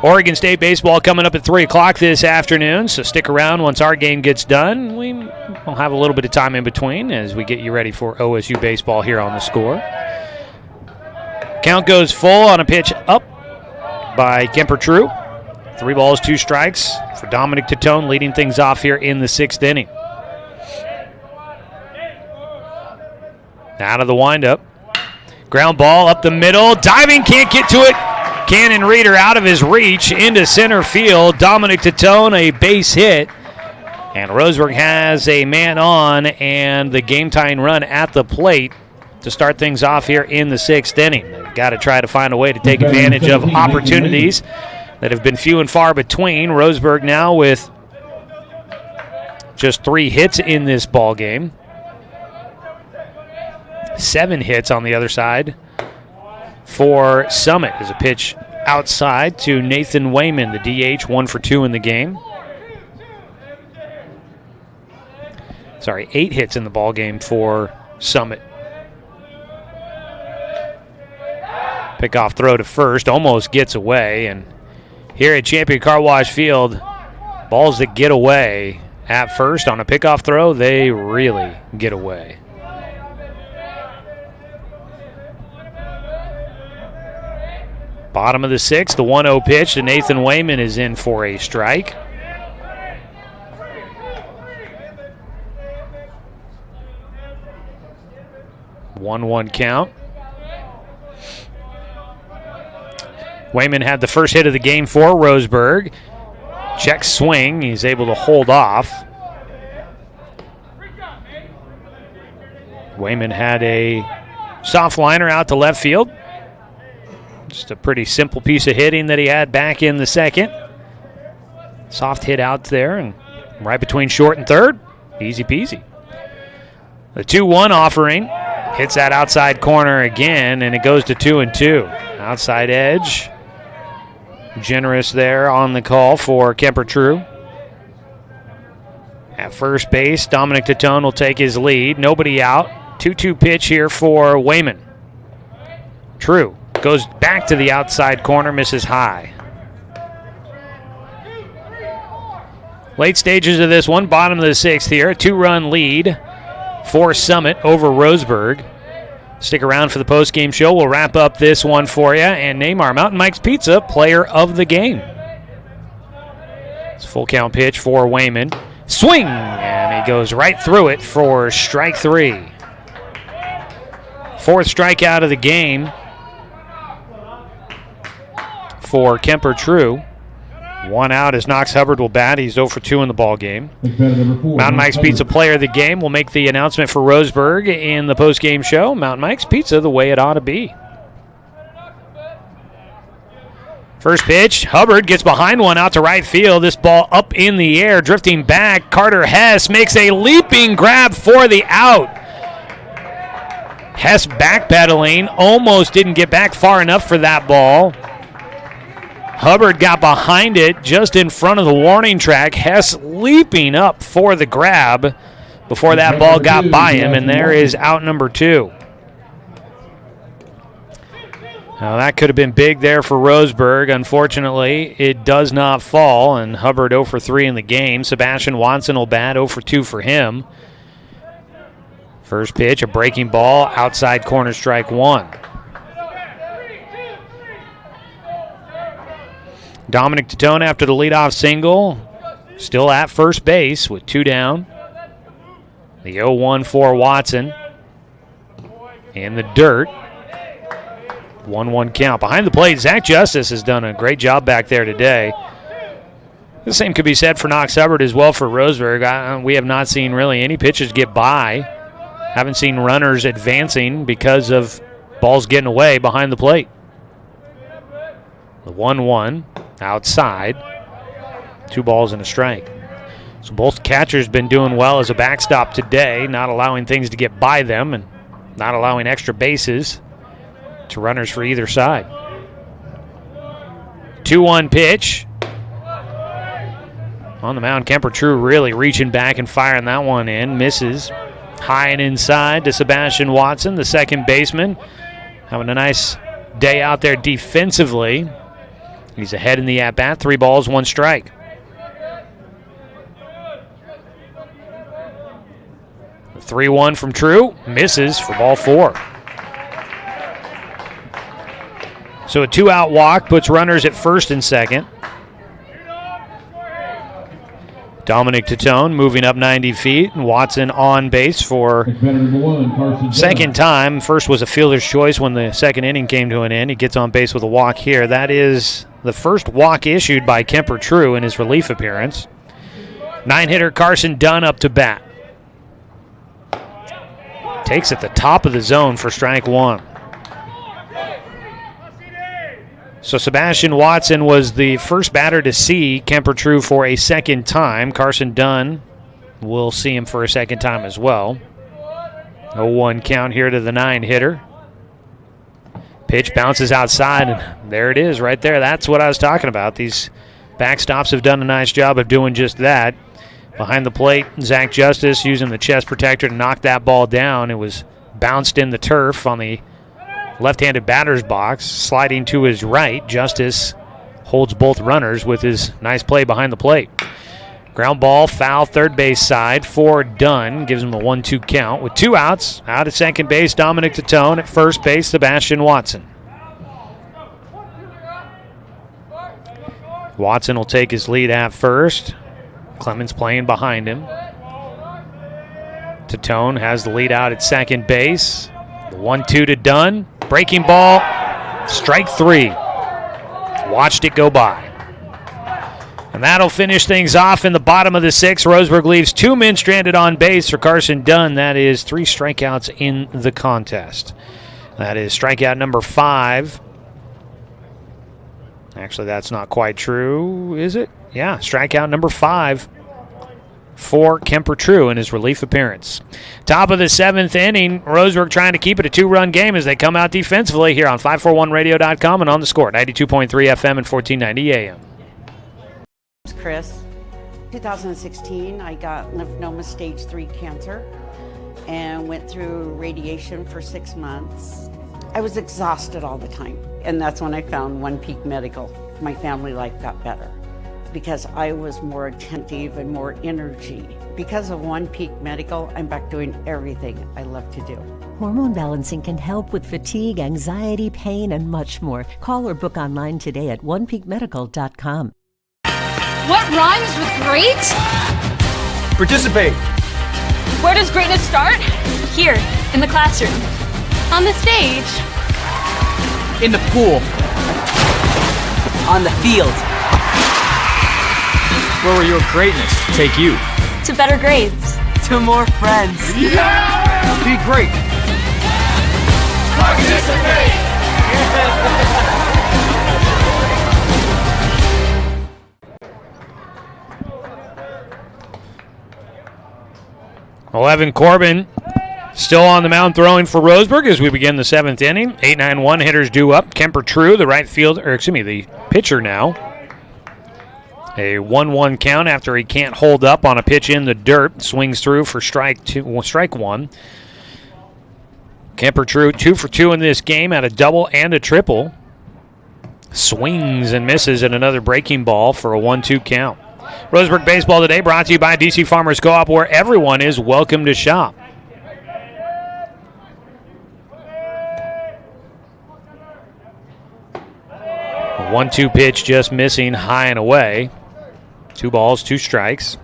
Oregon State baseball coming up at 3 o'clock this afternoon, so stick around once our game gets done. We will have a little bit of time in between as we get you ready for OSU baseball here on the Score. Count goes full on a pitch up by Kemper True. 3 balls, 2 strikes for Dominic Titone, leading things off here in the 6th inning. Out of the windup. Ground ball up the middle. Diving, can't get to it. Cannon Reader out of his reach into center field. Dominic Titone, a base hit. And Roseburg has a man on and the game-tying run at the plate to start things off here in the 6th inning. They've got to try to find a way to take advantage of opportunities that have been few and far between. Roseburg now with just 3 hits in this ball game. 7 hits on the other side for Summit as a pitch outside to Nathan Wayman, the DH, 1 for 2 in the game. 8 hits in the ball game for Summit. Pickoff throw to first, almost gets away, and here at Champion Car Wash Field, balls that get away at first on a pickoff throw, they really get away. Bottom of the 6th, the 1-0 pitch to Nathan Wayman is in for a strike. One count. Wayman had the first hit of the game for Roseburg. Check swing, he's able to hold off. Wayman had a soft liner out to left field. Just a pretty simple piece of hitting that he had back in the 2nd. Soft hit out there and right between short and 3rd. Easy peasy. The 2-1 offering hits that outside corner again, and it goes to 2-2. Outside edge. Generous there on the call for Kemper True. At first base, Dominic Titone will take his lead. Nobody out. 2-2 pitch here for Wayman. True goes back to the outside corner, misses high. Late stages of this one, bottom of the 6th here. A 2-run lead for Summit over Roseburg. Stick around for the postgame show. We'll wrap up this one for you and name our Mountain Mike's Pizza player of the game. It's a full count pitch for Wayman. Swing! And he goes right through it for strike 3. Fourth strikeout of the game for Kemper True. 1 out as Knox Hubbard will bat. He's 0 for 2 in the ball game. Mountain Mike's Pizza player of the game will make the announcement for Roseburg in the postgame show. Mountain Mike's Pizza, the way it ought to be. First pitch, Hubbard gets behind one out to right field. This ball up in the air, drifting back. Carter Hess makes a leaping grab for the out. Hess backpedaling, almost didn't get back far enough for that ball. Hubbard got behind it just in front of the warning track. Hess leaping up for the grab before that ball got by him, and there is out number 2. Now that could have been big there for Roseburg. Unfortunately, it does not fall, and Hubbard 0 for 3 in the game. Sebastian Watson will bat 0 for 2 for him. First pitch, a breaking ball, outside corner, strike 1. Dominic Titone after the leadoff single, still at first base with 2 down. The 0-1 for Watson in the dirt. 1-1 count. Behind the plate, Zach Justice has done a great job back there today. The same could be said for Knox Hubbard as well for Roseburg. We have not seen really any pitches get by. Haven't seen runners advancing because of balls getting away behind the plate. The 1-1 outside. 2 balls and a strike. So both catchers been doing well as a backstop today, not allowing things to get by them and not allowing extra bases to runners for either side. 2-1 pitch. On the mound, Kemper True really reaching back and firing that one in. Misses. High and inside to Sebastian Watson, the second baseman. Having a nice day out there defensively. He's ahead in the at-bat. 3 balls, 1 strike. The 3-1 from True. Misses for ball 4. So a 2-out walk puts runners at first and second. Dominic Titone moving up 90 feet, and Watson on base for second time. First was a fielder's choice when the second inning came to an end. He gets on base with a walk here. That is the first walk issued by Kemper True in his relief appearance. 9-hitter Carson Dunn up to bat. Takes at the top of the zone for strike 1. So Sebastian Watson was the first batter to see Kemper True for a second time. Carson Dunn will see him for a second time as well. 0-1 count here to the 9-hitter. Pitch bounces outside, and there it is right there. That's what I was talking about. These backstops have done a nice job of doing just that. Behind the plate, Zach Justice using the chest protector to knock that ball down. It was bounced in the turf on the left-handed batter's box. Sliding to his right, Justice holds both runners with his nice play behind the plate. Ground ball, foul, third base side for Dunn. Gives him a 1-2 count. With 2 outs, out at second base, Dominic Titone. At first base, Sebastian Watson. Watson will take his lead at first. Clemons playing behind him. Titone has the lead out at second base. The 1-2 to Dunn. Breaking ball, strike 3. Watched it go by. And that'll finish things off in the bottom of the 6th. Roseburg leaves 2 men stranded on base for Carson Dunn. That is 3 strikeouts in the contest. That is strikeout number 5. Actually, that's not quite true, is it? Yeah, strikeout number 5 for Kemper True in his relief appearance. Top of the 7th inning, Roseburg trying to keep it a 2-run game as they come out defensively here on 541radio.com and on the score, 92.3 FM and 1490 AM. Chris. 2016, I got lymphoma stage 3 cancer and went through radiation for 6 months. I was exhausted all the time, and that's when I found One Peak Medical. My family life got better because I was more attentive and more energy. Because of One Peak Medical, I'm back doing everything I love to do. Hormone balancing can help with fatigue, anxiety, pain, and much more. Call or book online today at onepeakmedical.com. What rhymes with great? Participate Where does greatness start? Here, in the classroom. On the stage. In the pool. On the field. Where will your greatness take you? To better grades. To more friends. Yeah! Be great. Participate! 11 Corbin still on the mound throwing for Roseburg as we begin the 7th inning. 8-9-1 hitters due up. Kemper True, the pitcher now. A 1-1 count after he can't hold up on a pitch in the dirt. Swings through for strike one. Kemper True 2 for 2 in this game at a double and a triple. Swings and misses at another breaking ball for a 1-2 count. Roseburg Baseball today brought to you by DC Farmers Co-op, where everyone is welcome to shop. A 1-2 pitch just missing high and away. 2 balls, 2 strikes.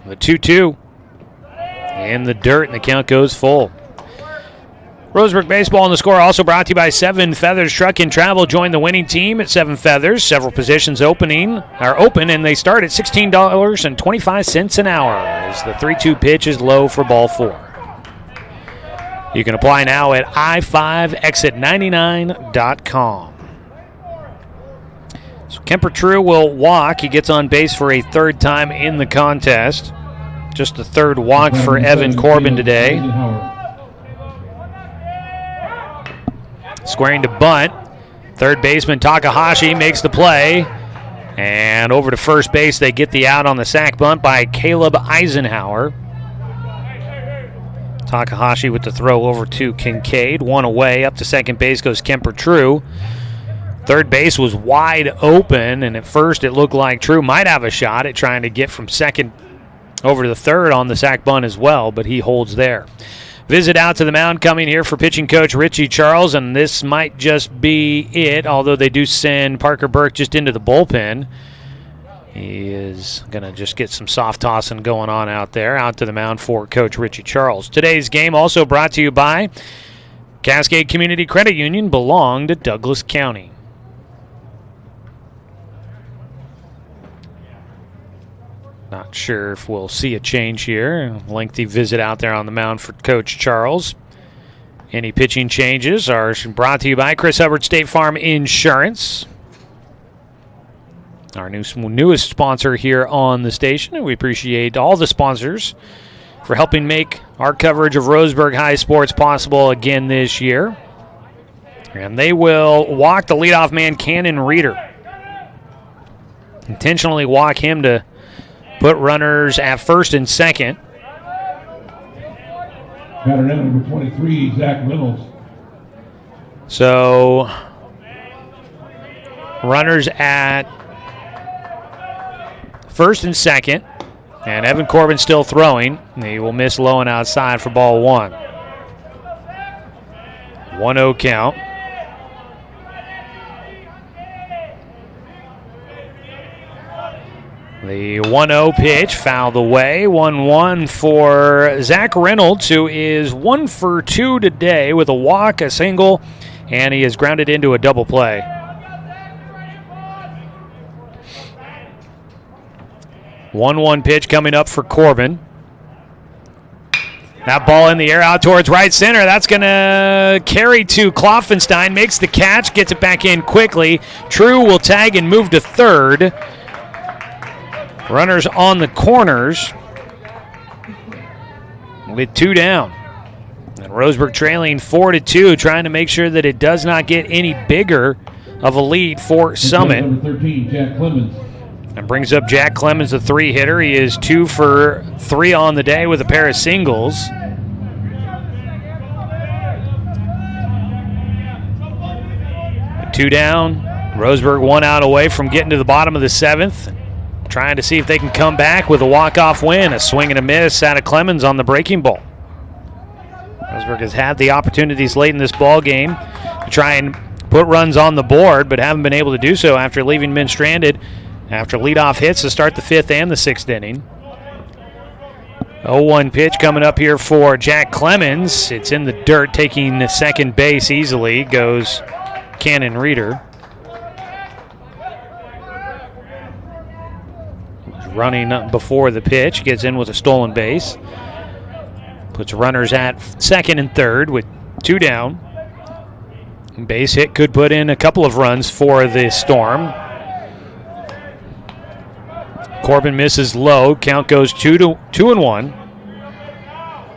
The 2-2 in the dirt, and the count goes full. Roseburg Baseball on the score also brought to you by 7 Feathers Truck and Travel. Join the winning team at 7 Feathers. Several positions are open, and they start at $16.25 an hour as the 3-2 pitch is low for ball 4. You can apply now at i5exit99.com. So Kemper True will walk. He gets on base for a 3rd time in the contest. Just the 3rd walk for Evan Corbin today. Squaring to bunt. 3rd baseman Takahashi makes the play. And over to first base, they get the out on the sac bunt by Caleb Eisenhower. Takahashi with the throw over to Kincaid. 1 away. Up to second base goes Kemper True. 3rd base was wide open, and at first it looked like True might have a shot at trying to get from second over to the 3rd on the sac bunt as well, but he holds there. Visit out to the mound coming here for pitching coach Richie Charles, and this might just be it, although they do send Parker Burke just into the bullpen. He is going to just get some soft tossing going on out there. Out to the mound for Coach Richie Charles. Today's game also brought to you by Cascade Community Credit Union, belong to Douglas County. Not sure if we'll see a change here. Lengthy visit out there on the mound for Coach Charles. Any pitching changes are brought to you by Chris Hubbard State Farm Insurance, our newest sponsor here on the station. And we appreciate all the sponsors for helping make our coverage of Roseburg High sports possible again this year. And they will walk the leadoff man, Cannon Reeder. Intentionally walk him to put runners at first and second. Batter number 23, Zach Reynolds. So, runners at first and second. And Evan Corbin still throwing. He will miss low and outside for ball 1. 1-0 count. The 1-0 pitch fouled away. 1-1 for Zach Reynolds, who is 1 for 2 today with a walk, a single, and he is grounded into a double play. One pitch coming up for Corbin. That ball in the air out towards right center. That's going to carry to Kloffenstein. Makes the catch, gets it back in quickly. True will tag and move to 3rd. Runners on the corners with 2 down. And Roseburg trailing 4-2, trying to make sure that it does not get any bigger of a lead for Summit. Number 13, Jack Clemons. And brings up Jack Clemons, the 3-hitter. He is 2 for 3 on the day with a pair of singles. With 2 down, Roseburg 1 out away from getting to the bottom of the 7th. Trying to see if they can come back with a walk-off win. A swing and a miss out of Clemons on the breaking ball. Roseburg has had the opportunities late in this ball game to try and put runs on the board, but haven't been able to do so after leaving men stranded after leadoff hits to start the 5th and the 6th inning. 0-1 pitch coming up here for Jack Clemons. It's in the dirt, taking the second base easily, goes Cannon Reeder. Running before the pitch, gets in with a stolen base. Puts runners at second and third with 2 down. Base hit could put in a couple of runs for the Storm. Corbin misses low. Count goes 2-1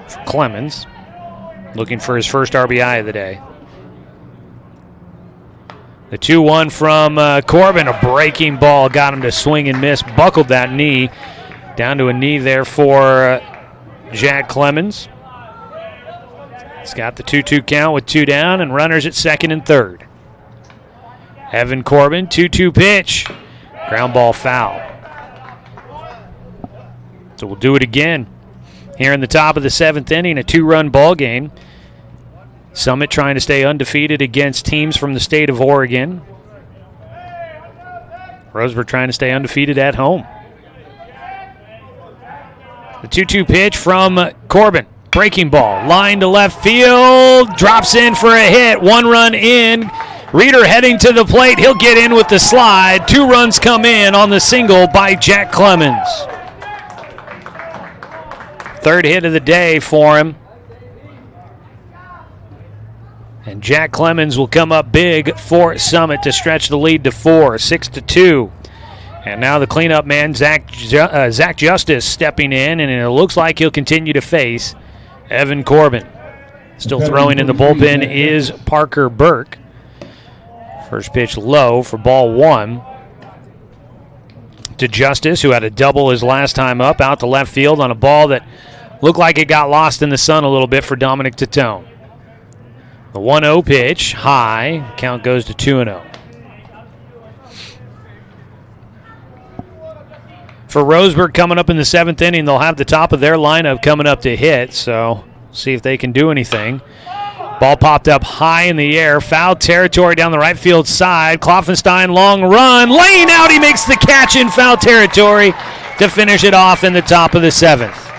for Clemons. Looking for his first RBI of the day. The 2-1 from Corbin. A breaking ball got him to swing and miss. Buckled that knee. Down to a knee there for Jack Clemons. He's got the 2-2 count with 2 down and runners at second and third. Evan Corbin, 2-2 pitch. Ground ball foul. So we'll do it again. Here in the top of the 7th inning, a 2-run ball game. Summit trying to stay undefeated against teams from the state of Oregon. Roseburg trying to stay undefeated at home. The 2-2 pitch from Corbin. Breaking ball, line to left field, drops in for a hit, 1 run in. Reeder heading to the plate, he'll get in with the slide. 2 runs come in on the single by Jack Clemons. 3rd hit of the day for him. And Jack Clemons will come up big for Summit to stretch the lead to 4, 6-2. And now the cleanup man, Zach Justice, stepping in, and it looks like he'll continue to face Evan Corbin. Still throwing in the bullpen is Parker Burke. First pitch low for ball 1. To Justice, who had a double his last time up, out to left field on a ball that looked like it got lost in the sun a little bit for Dominic Titone. The 1-0 pitch, high. Count goes to 2-0. For Roseburg coming up in the 7th inning, they'll have the top of their lineup coming up to hit, so see if they can do anything. Ball popped up high in the air, foul territory down the right field side. Kloffenstein, long run, laying out, he makes the catch in foul territory to finish it off in the top of the 7th.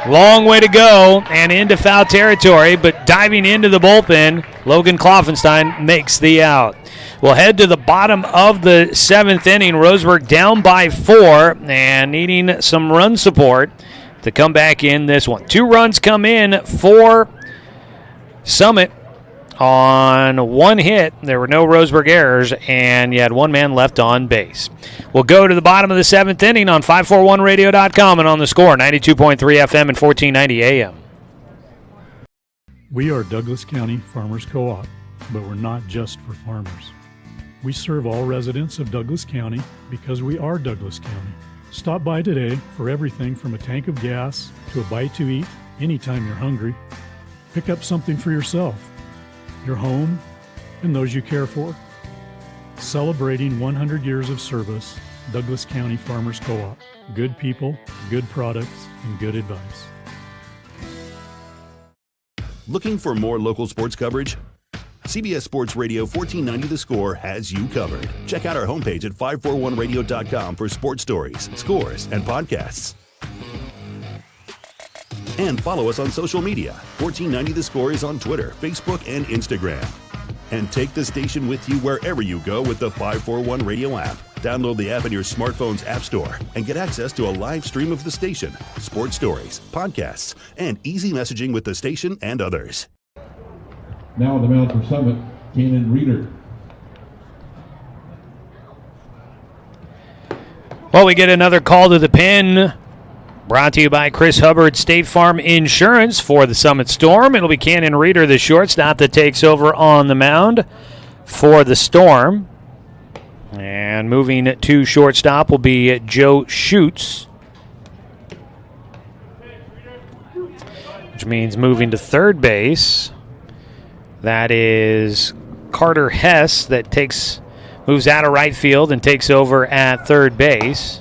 Long way to go and into foul territory, but diving into the bullpen, Logan Kloffenstein makes the out. We'll head to the bottom of the 7th inning. Roseburg down by 4 and needing some run support to come back in this one. 2 runs come in for Summit on 1 hit. There were no Roseburg errors, and you had 1 man left on base. We'll go to the bottom of the 7th inning on 541radio.com and on the Score, 92.3 FM and 1490 AM. We are Douglas County Farmers Co-op, but we're not just for farmers. We serve all residents of Douglas County because we are Douglas County. Stop by today for everything from a tank of gas to a bite to eat anytime you're hungry. Pick up something for yourself, your home, and those you care for. Celebrating 100 years of service, Douglas County Farmers Co-op. Good people, good products, and good advice. Looking for more local sports coverage? CBS Sports Radio 1490 The Score has you covered. Check out our homepage at 541radio.com for sports stories, scores, and podcasts. And follow us on social media. 1490 The Score is on Twitter, Facebook, and Instagram. And take the station with you wherever you go with the 541 Radio app. Download the app in your smartphone's app store and get access to a live stream of the station, sports stories, podcasts, and easy messaging with the station and others. Now on the mound for Summit, Cannon Reeder. Well, we get another call to the pen. Brought to you by Chris Hubbard State Farm Insurance for the Summit Storm. It'll be Cannon Reeder, the shortstop, that takes over on the mound for the Storm. And moving to shortstop will be Joe Schutz, which means moving to third base. That is Carter Hess that moves out of right field and takes over at third base.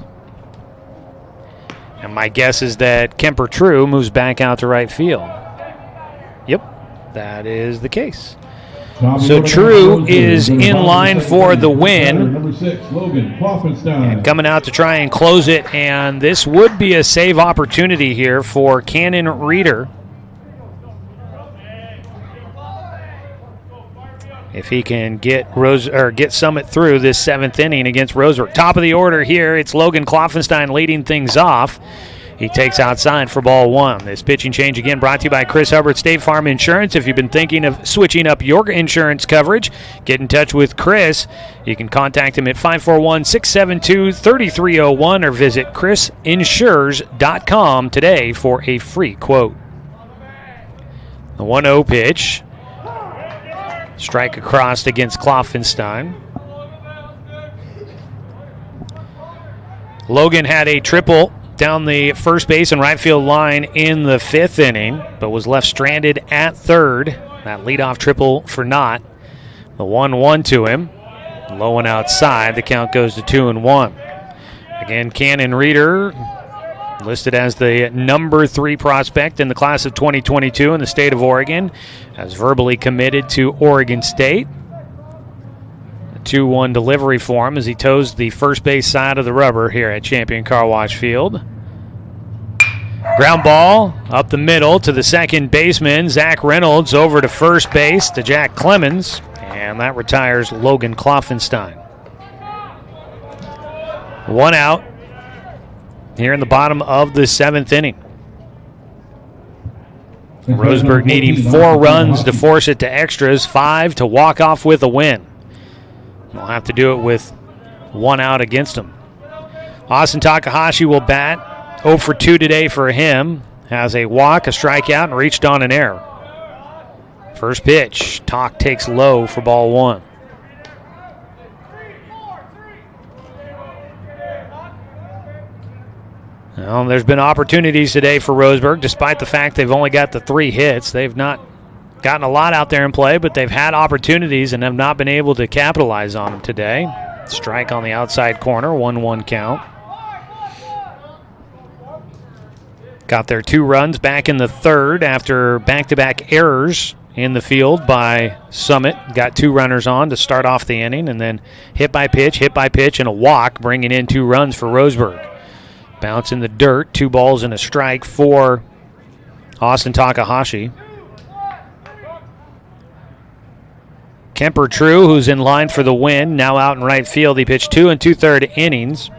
And my guess is that Kemper True moves back out to right field. Yep, that is the case. So True is in line for the win. Number 6, Logan Klopfenstein. And coming out to try and close it, and this would be a save opportunity here for Cannon Reeder. If he can get Summit through this 7th inning against Roseburg. Top of the order here, it's Logan Klopfenstein leading things off. He takes outside for ball 1. This pitching change again brought to you by Chris Hubbard, State Farm Insurance. If you've been thinking of switching up your insurance coverage, get in touch with Chris. You can contact him at 541-672-3301 or visit chrisinsures.com today for a free quote. The 1-0 pitch. Strike across against Klopfenstein. Logan had a triple down the first base and right field line in the 5th inning, but was left stranded at 3rd. That leadoff triple for Knott. The 1-1 to him. Low and outside. The count goes to 2-1. Again, Cannon Reeder listed as the number 3 prospect in the class of 2022 in the state of Oregon, has verbally committed to Oregon State. A 2-1 delivery for him as he toes the first base side of the rubber here at Champion Car Wash Field. Ground ball up the middle to the second baseman, Zach Reynolds, over to first base to Jack Clemons, and that retires Logan Klopfenstein. 1 out here in the bottom of the 7th inning. Roseburg needing 4 runs to force it to extras, 5 to walk off with a win. They'll have to do it with 1 out against them. Austin Takahashi will bat. 0 for 2 today for him. Has a walk, a strikeout, and reached on an error. First pitch, Talk takes low for ball 1. Well, there's been opportunities today for Roseburg, despite the fact they've only got the 3 hits. They've not gotten a lot out there in play, but they've had opportunities and have not been able to capitalize on them today. Strike on the outside corner, 1-1 count. Got their 2 runs back in the 3rd after back-to-back errors in the field by Summit. Got 2 runners on to start off the inning, and then hit by pitch, and a walk, bringing in 2 runs for Roseburg. Bounce in the dirt, 2 balls and a strike for Austin Takahashi. Kemper True, who's in line for the win, now out in right field. He pitched 2 2/3 innings.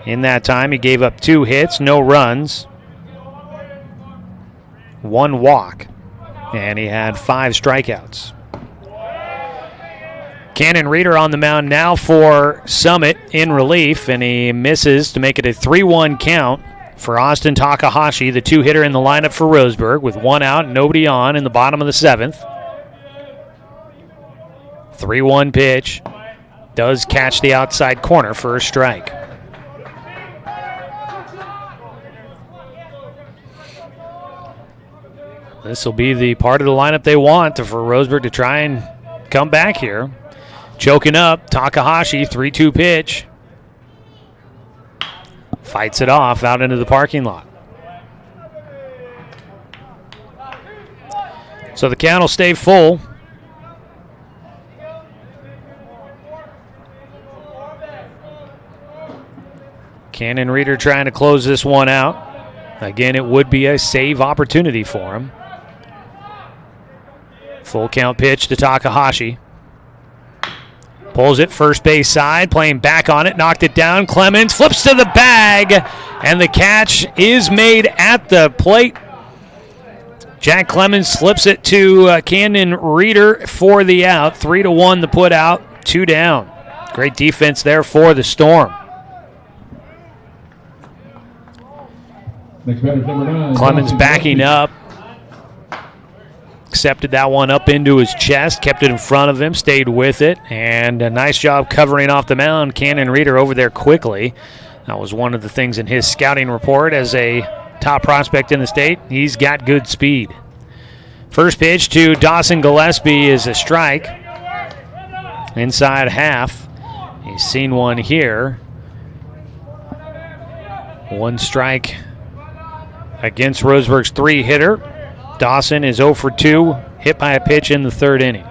In that time, he gave up 2 hits, no runs, 1 walk, and he had 5 strikeouts. Cannon Reeder on the mound now for Summit in relief, and he misses to make it a 3-1 count for Austin Takahashi, the 2-hitter in the lineup for Roseburg, with 1 out, nobody on in the bottom of the 7th. 3-1 pitch. Does catch the outside corner for a strike. This will be the part of the lineup they want for Roseburg to try and come back here. Choking up, Takahashi, 3-2 pitch. Fights it off out into the parking lot. So the count will stay full. Cannon Reeder trying to close this one out. Again, it would be a save opportunity for him. Full count pitch to Takahashi. Pulls it first base side, playing back on it, knocked it down. Clemons flips to the bag, and the catch is made at the plate. Jack Clemons slips it to Cannon Reeder for the out. 3-1 to put out, 2 down. Great defense there for the Storm. Next batter, number 9. Clemons backing up. Accepted that one up into his chest, kept it in front of him, stayed with it, and a nice job covering off the mound. Cannon Reeder over there quickly. That was one of the things in his scouting report as a top prospect in the state. He's got good speed. First pitch to Dawson Gillespie is a strike. Inside half. He's seen one here. 1 strike against Roseburg's 3-hitter. Dawson is 0 for 2, hit by a pitch in the third inning.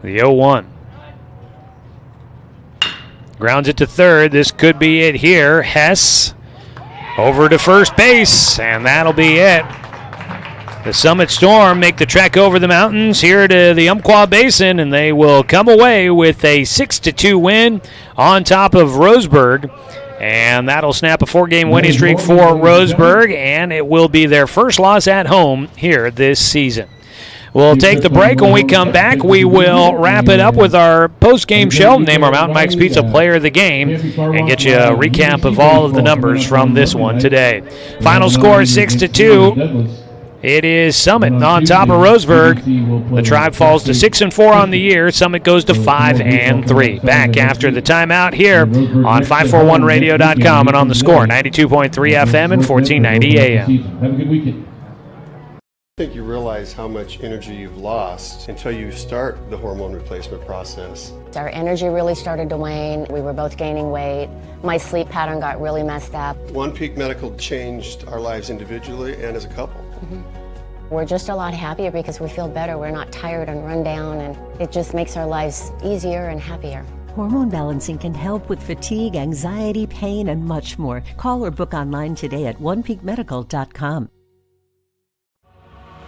The 0-1. Grounds it to third. This could be it here. Hess over to first base, and that'll be it. The Summit Storm make the trek over the mountains here to the Umpqua Basin, and they will come away with a 6-2 win on top of Roseburg. And that'll snap a 4-game winning streak for Roseburg, and it will be their first loss at home here this season. We'll take the break. When we come back, we will wrap it up with our post-game show, name our Mountain Mike's Pizza Player of the Game, and get you a recap of all of the numbers from this one today. Final score 6-2. It is Summit on top of Roseburg. The Tribe falls to 6-4 on the year. Summit goes to 5-3. Back after the timeout here on 541radio.com and on the Score, 92.3 FM and 1490 AM. Have a good weekend. I think you realize how much energy you've lost until you start the hormone replacement process. Our energy really started to wane. We were both gaining weight. My sleep pattern got really messed up. One Peak Medical changed our lives individually and as a couple. We're just a lot happier because we feel better. We're not tired and run down, and it just makes our lives easier and happier. Hormone balancing can help with fatigue, anxiety, pain, and much more. Call or book online today at onepeakmedical.com.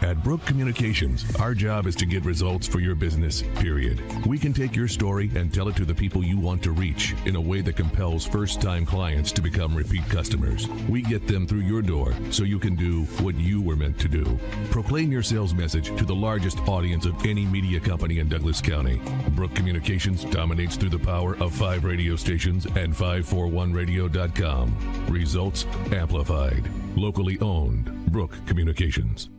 At Brook Communications, our job is to get results for your business, period. We can take your story and tell it to the people you want to reach in a way that compels first-time clients to become repeat customers. We get them through your door so you can do what you were meant to do. Proclaim your sales message to the largest audience of any media company in Douglas County. Brook Communications dominates through the power of 5 radio stations and 541radio.com. Results amplified. Locally owned. Brook Communications.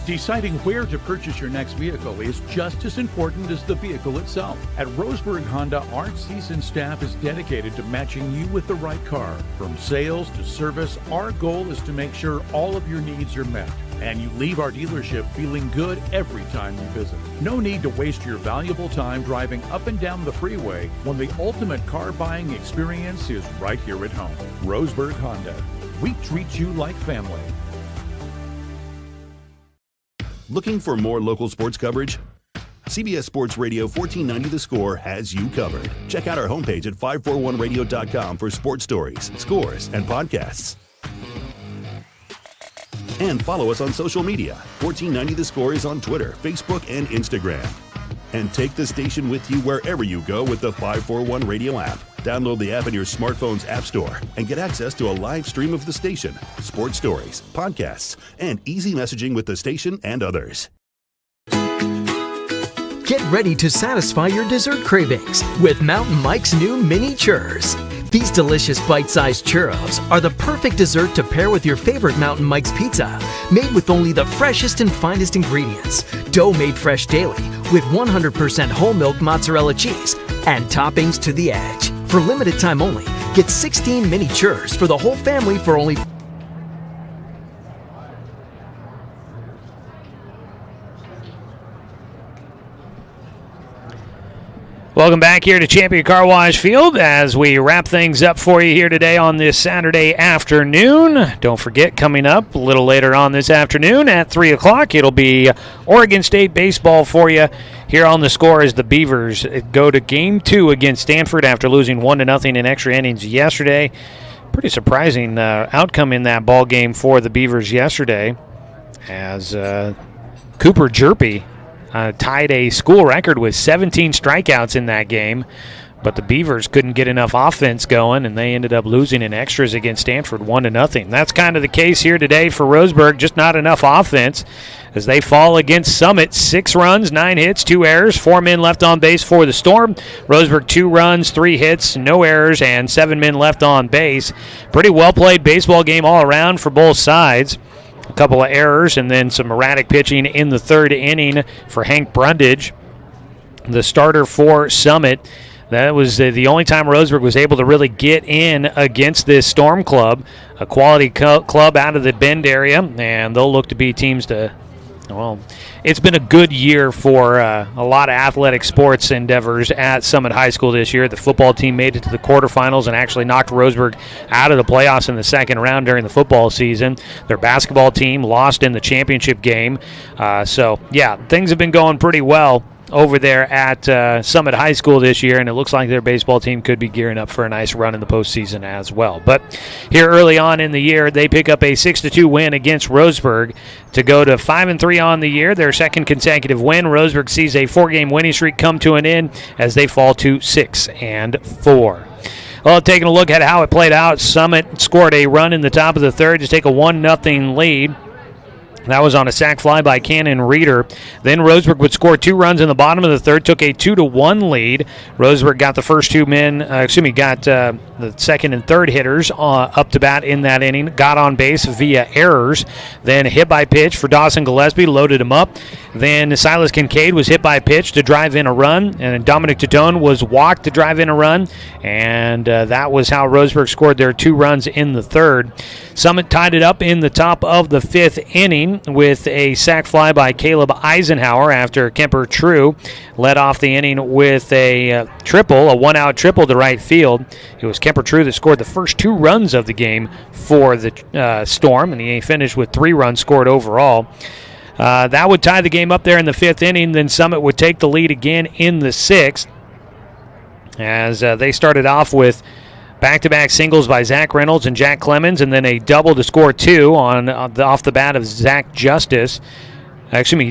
Deciding where to purchase your next vehicle is just as important as the vehicle itself. At Roseburg Honda, our seasoned staff is dedicated to matching you with the right car. From sales to service, our goal is to make sure all of your needs are met, and you leave our dealership feeling good every time you visit. No need to waste your valuable time driving up and down the freeway when the ultimate car buying experience is right here at home. Roseburg Honda. We treat you like family. Looking for more local sports coverage? CBS Sports Radio 1490 The Score has you covered. Check out our homepage at 541radio.com for sports stories, scores, and podcasts. And follow us on social media. 1490 The Score is on Twitter, Facebook, and Instagram. And take the station with you wherever you go with the 541 Radio app. Download the app in your smartphone's app store and get access to a live stream of the station, sports stories, podcasts, and easy messaging with the station and others. Get ready to satisfy your dessert cravings with Mountain Mike's new mini churros. These delicious bite-sized churros are the perfect dessert to pair with your favorite Mountain Mike's pizza, made with only the freshest and finest ingredients, dough made fresh daily with 100% whole milk mozzarella cheese, and toppings to the edge. For limited time only, get 16 mini churros for the whole family for only Welcome back here to Champion Car Wash Field as we wrap things up for you here today on this Saturday afternoon. Don't forget, coming up a little later on this afternoon at 3 o'clock, it'll be Oregon State baseball for you here on the Score as the Beavers go to Game 2 against Stanford after losing 1-0 in extra innings yesterday. Pretty surprising outcome in that ball game for the Beavers yesterday as Cooper Jerpy tied a school record with 17 strikeouts in that game, but the Beavers couldn't get enough offense going, and they ended up losing in extras against Stanford 1-0. That's kind of the case here today for Roseburg, just not enough offense as they fall against Summit. 6 runs, 9 hits, 2 errors, 4 men left on base for the Storm. Roseburg 2 runs, 3 hits, no errors, and 7 men left on base. Pretty well-played baseball game all around for both sides. A couple of errors and then some erratic pitching in the third inning for Hank Brundage, the starter for Summit. That was the only time Roseburg was able to really get in against this Storm club, a quality club out of the Bend area, and they'll look to be teams to Well, it's been a good year for a lot of athletic sports endeavors at Summit High School this year. The football team made it to the quarterfinals and actually knocked Roseburg out of the playoffs in the second round during the football season. Their basketball team lost in the championship game. So, things have been going pretty well over there at Summit High School this year, and it looks like their baseball team could be gearing up for a nice run in the postseason as well. But here early on in the year, they pick up a 6-2 win against Roseburg to go to 5-3 on the year, their second consecutive win. Roseburg sees a 4-game winning streak come to an end as they fall to 6-4. Well, taking a look at how it played out, Summit scored a run in the top of the third to take a 1-0 lead. That was on a sac fly by Cannon Reeder. Then Roseburg would score 2 runs in the bottom of the third, took a 2-1 lead. Roseburg got the first two men, got the second and third hitters up to bat in that inning, got on base via errors. Then a hit by pitch for Dawson Gillespie, loaded him up. Then Silas Kincaid was hit by a pitch to drive in a run, and Dominic Titone was walked to drive in a run, and that was how Roseburg scored their 2 runs in the third. Summit tied it up in the top of the 5th inning with a sac fly by Caleb Eisenhower after Kemper True led off the inning with a triple, a 1-out triple to right field. It was Kemper True that scored the first 2 runs of the game for the Storm, and he finished with 3 runs scored overall. That would tie the game up there in the 5th inning. Then Summit would take the lead again in the 6th as they started off with back-to-back singles by Zach Reynolds and Jack Clemons, and then a double to score 2 off the bat of Zach Justice.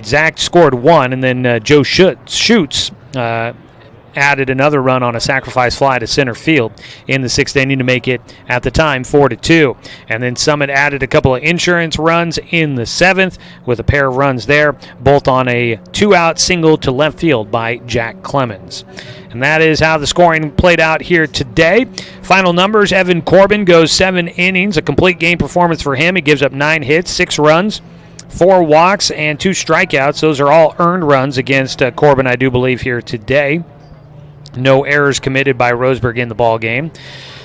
Zach scored 1, and then Joe Schutz added another run on a sacrifice fly to center field in the 6th inning to make it, at the time, 4-2. And then Summit added a couple of insurance runs in the 7th with a pair of runs there, both on a 2-out single to left field by Jack Clemons. And that is how the scoring played out here today. Final numbers, Evan Corbin goes 7 innings, a complete game performance for him. He gives up 9 hits, 6 runs, 4 walks, and 2 strikeouts. Those are all earned runs against Corbin, I do believe, here today. No errors committed by Roseburg in the ball game.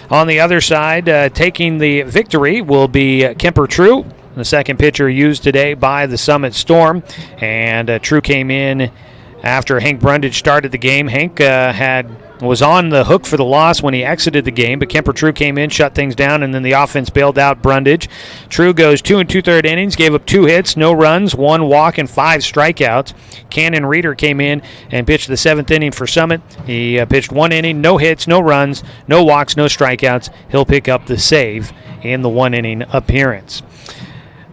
On the other side, taking the victory will be Kemper True, the second pitcher used today by the Summit Storm. And True came in after Hank Brundage started the game. Hank was on the hook for the loss when he exited the game, but Kemper True came in, shut things down, and then the offense bailed out Brundage. True goes 2 2/3 innings, gave up 2 hits, no runs, 1 walk, and 5 strikeouts. Cannon Reeder came in and pitched the 7th inning for Summit. He pitched 1 inning, no hits, no runs, no walks, no strikeouts. He'll pick up the save in the 1-inning appearance.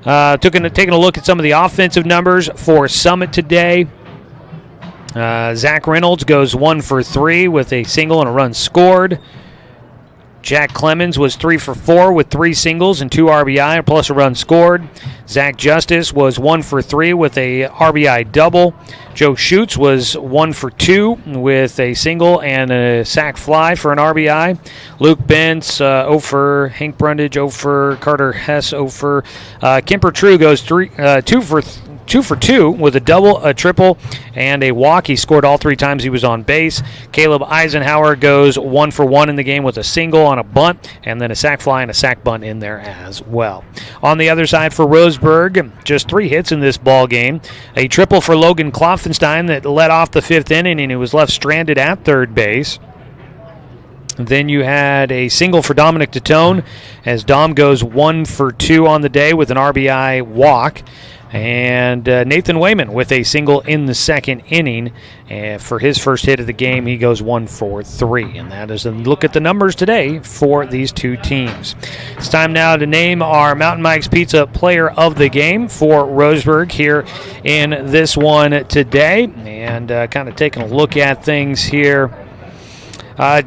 Taking a look at some of the offensive numbers for Summit today. Zach Reynolds goes 1 for 3 with a single and a run scored. Jack Clemons was 3 for 4 with 3 singles and 2 RBI plus a run scored. Zach Justice was 1 for 3 with a RBI double. Joe Schutz was 1 for 2 with a single and a sac fly for an RBI. Luke Bentz, 0 for Hank Brundage, 0 for Carter Hess, 0 for Kemper True goes 2 for 2 with a double, a triple, and a walk. He scored all 3 times he was on base. Caleb Eisenhower goes 1 for 1 in the game with a single on a bunt, and then a sac fly and a sac bunt in there as well. On the other side for Roseburg, just 3 hits in this ball game. A triple for Logan Klopfenstein that led off the 5th inning, and he was left stranded at third base. Then you had a single for Dominic Titone as Dom goes 1 for 2 on the day with an RBI walk. And Nathan Wayman with a single in the 2nd inning. For his first hit of the game, he goes 1 for 3. And that is a look at the numbers today for these 2 teams. It's time now to name our Mountain Mike's Pizza player of the game for Roseburg here in this one today. And kind of taking a look at things here.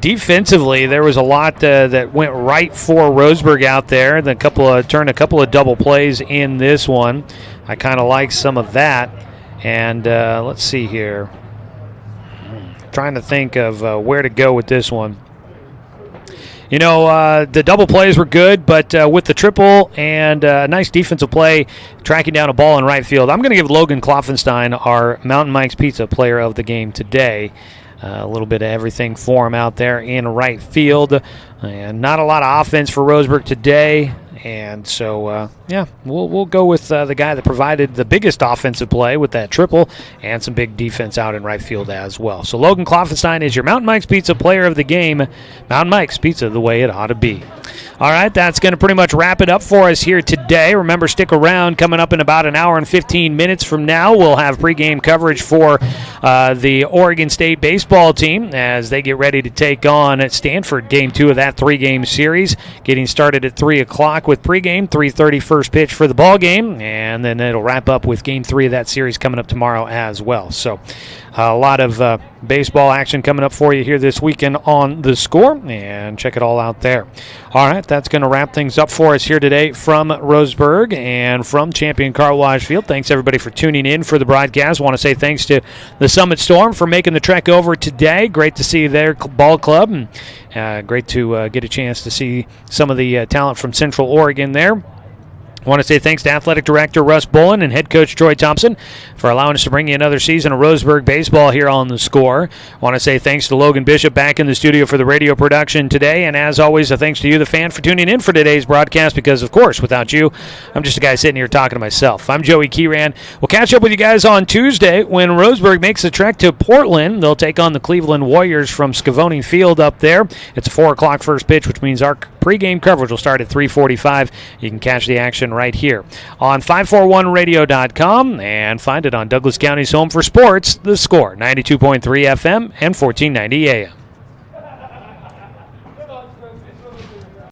Defensively, there was a lot that went right for Roseburg out there. Turned a couple of double plays in this one. I kind of like some of that. And let's see here. Trying to think of where to go with this one. You know, the double plays were good, but with the triple and a nice defensive play, tracking down a ball in right field, I'm going to give Logan Klopfenstein our Mountain Mike's Pizza player of the game today. A little bit of everything for him out there in right field. And not a lot of offense for Roseburg today. And so, we'll go with the guy that provided the biggest offensive play with that triple and some big defense out in right field as well. So Logan Kloffenstein is your Mountain Mike's Pizza player of the game. Mountain Mike's Pizza, the way it ought to be. All right, that's going to pretty much wrap it up for us here today. Remember, stick around. Coming up in about an hour and 15 minutes from now, we'll have pregame coverage for the Oregon State baseball team as they get ready to take on at Stanford, Game 2 of that 3-game series, getting started at 3 o'clock with pregame, 3:30 first pitch for the ball game, and then it'll wrap up with Game 3 of that series coming up tomorrow as well. So a lot of baseball action coming up for you here this weekend on The Score, and check it all out there. All right, that's going to wrap things up for us here today from Roseburg and from Champion Car Wash Field. Thanks, everybody, for tuning in for the broadcast. I want to say thanks to the Summit Storm for making the trek over today. Great to see their ball club, and great to get a chance to see some of the talent from Central Oregon there. I want to say thanks to Athletic Director Russ Bullen and Head Coach Troy Thompson for allowing us to bring you another season of Roseburg baseball here on The Score. I want to say thanks to Logan Bishop back in the studio for the radio production today. And as always, a thanks to you, the fan, for tuning in for today's broadcast because, of course, without you, I'm just a guy sitting here talking to myself. I'm Joey Kieran. We'll catch up with you guys on Tuesday when Roseburg makes the trek to Portland. They'll take on the Cleveland Warriors from Scavone Field up there. It's a 4 o'clock first pitch, which means our pregame coverage will start at 3:45. You can catch the action right here on 541radio.com and find it on Douglas County's home for sports, The Score, 92.3 FM and 1490 AM.